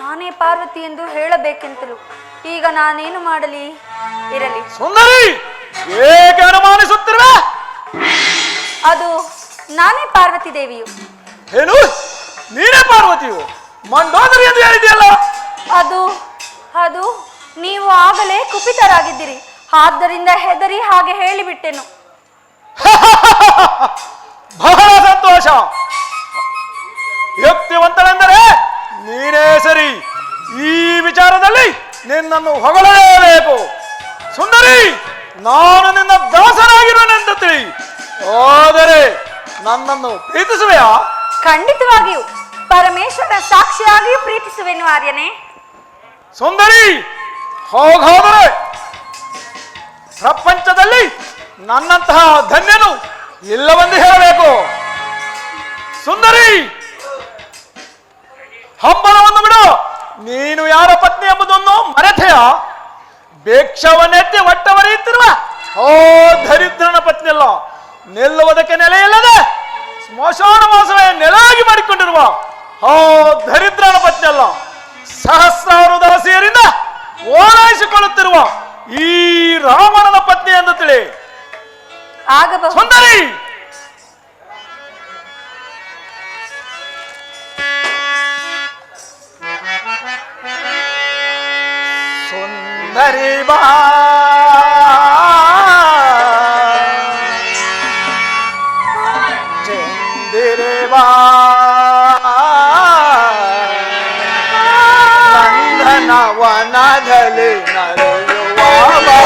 Speaker 3: ನಾನೇ ಪಾರ್ವತಿ ಎಂದು ಹೇಳಬೇಕೆಂತಲೂ. ಈಗ ನಾನೇನು ಮಾಡಲಿ? ಇರಲಿ.
Speaker 8: ಸುಂದರಿ, ಏಕೆ ಅನುಮಾನಿಸುತ್ತಿರುವೆ?
Speaker 3: ಅದು ನಾನೇ ಪಾರ್ವತಿ ದೇವಿಯು.
Speaker 8: ಏನು? ನೀನೇ ಪಾರ್ವತಿಯು? ಮಂಡೋದರಿ ಎಂದು ಹೇಳಿದೆಯಲ್ಲ?
Speaker 3: ಅದು ಅದು ನೀವು ಆಗಲೇ ಕುಪಿತರಾಗಿದ್ದೀರಿ. ಆದ್ದರಿಂದ ಹೆದರಿ ಹಾಗೆ ಹೇಳಿಬಿಟ್ಟೆನು.
Speaker 8: ಬಹಳ ಸಂತೋಷ. ಯುಕ್ತಿವಂತನೆಂದರೆ ನೀನೇ ಸರಿ. ಈ ವಿಚಾರದಲ್ಲಿ ನಿನ್ನನ್ನು ಹೊಗಳಲೇಬೇಕು. ಸುಂದರಿ, ನಾನು ನಿನ್ನ ದಾಸನಾಗಿರುವೆನೆಂದು ತಿಳಿ. ಆದರೆ ನನ್ನನ್ನು ಪ್ರೀತಿಸುವೆಯಾ?
Speaker 3: ಖಂಡಿತವಾಗಿಯೂ ಪರಮೇಶ್ವರ ಸಾಕ್ಷಿಯಾಗಿಯೂ ಪ್ರೀತಿಸುವೆನು ಆರ್ಯನೇ.
Speaker 8: ಸುಂದರಿ, ಹಾಗಾದರೆ ಪ್ರಪಂಚದಲ್ಲಿ ನನ್ನಂತಹ ಧನ್ಯನು ಇಲ್ಲವೆಂದು ಹೇಳಬೇಕು. ಸುಂದರಿ, ಹಂಬಲವನ್ನು ಬಿಡು. ನೀನು ಯಾರ ಪತ್ನಿ ಎಂಬುದನ್ನು ಮರೆತೆಯ? ಭಿಕ್ಷವನ್ನೆತ್ತಿ ಹೊಟ್ಟವರಿಯುತ್ತಿರುವ ಓ ದರಿದ್ರನ ಪತ್ನಿ ಅಲ್ಲ. ನಿಲ್ಲುವುದಕ್ಕೆ ನೆಲೆಯಿಲ್ಲದೆ ಸ್ಮಶಾನ ವಾಸವೇ ನೆಲೆಯಾಗಿ ಮಾಡಿಕೊಂಡಿರುವ ಓ ದರಿದ್ರನ ಪತ್ನಿ ಅಲ್ಲ. ಸಹಸ್ರಾರು ದಾಸಿಯರಿಂದ ಓಲೈಸಿಕೊಳ್ಳುತ್ತಿರುವ ಈ ರಾವಣನ ಪತ್ನಿ ಎಂದು ತಿಳಿ.
Speaker 3: ಆಗಬಹುದು.
Speaker 8: ಸುಂದರಿ, ಸುಂದರಿ ಬಾ, ಚಂದಿರೆ ಬಾ, ನಂದನವನದಲ್ಲಿ ನಡೆಯುವ ಬಾ.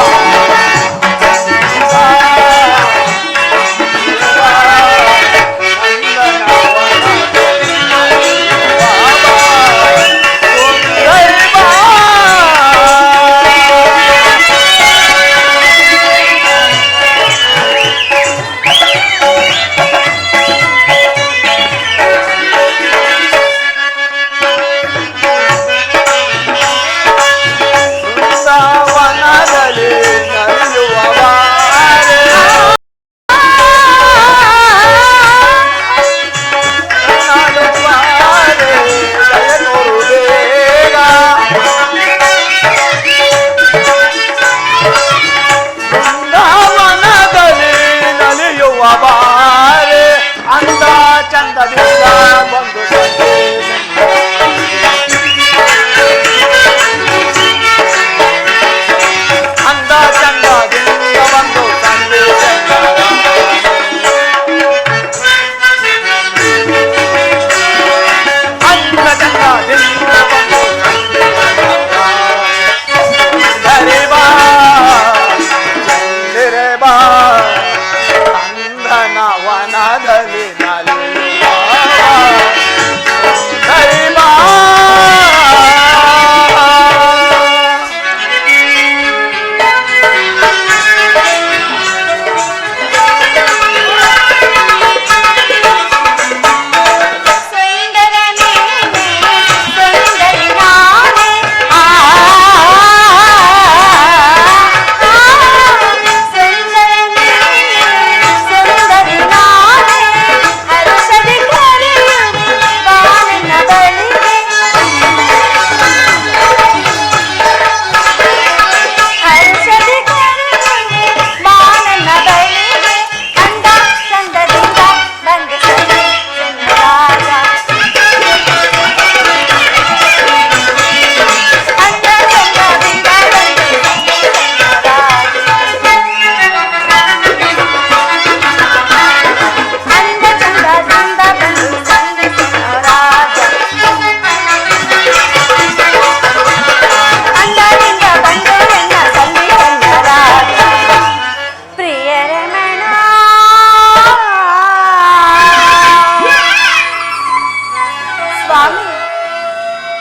Speaker 8: ಬಾ ಅಂದನ ವನದಲ್ಲಿ ನಲಿಯುವ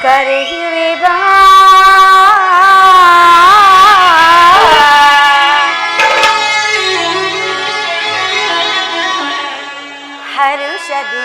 Speaker 8: ಸುಂದರಿ ಬಾ.
Speaker 3: ಹರುಷದಿ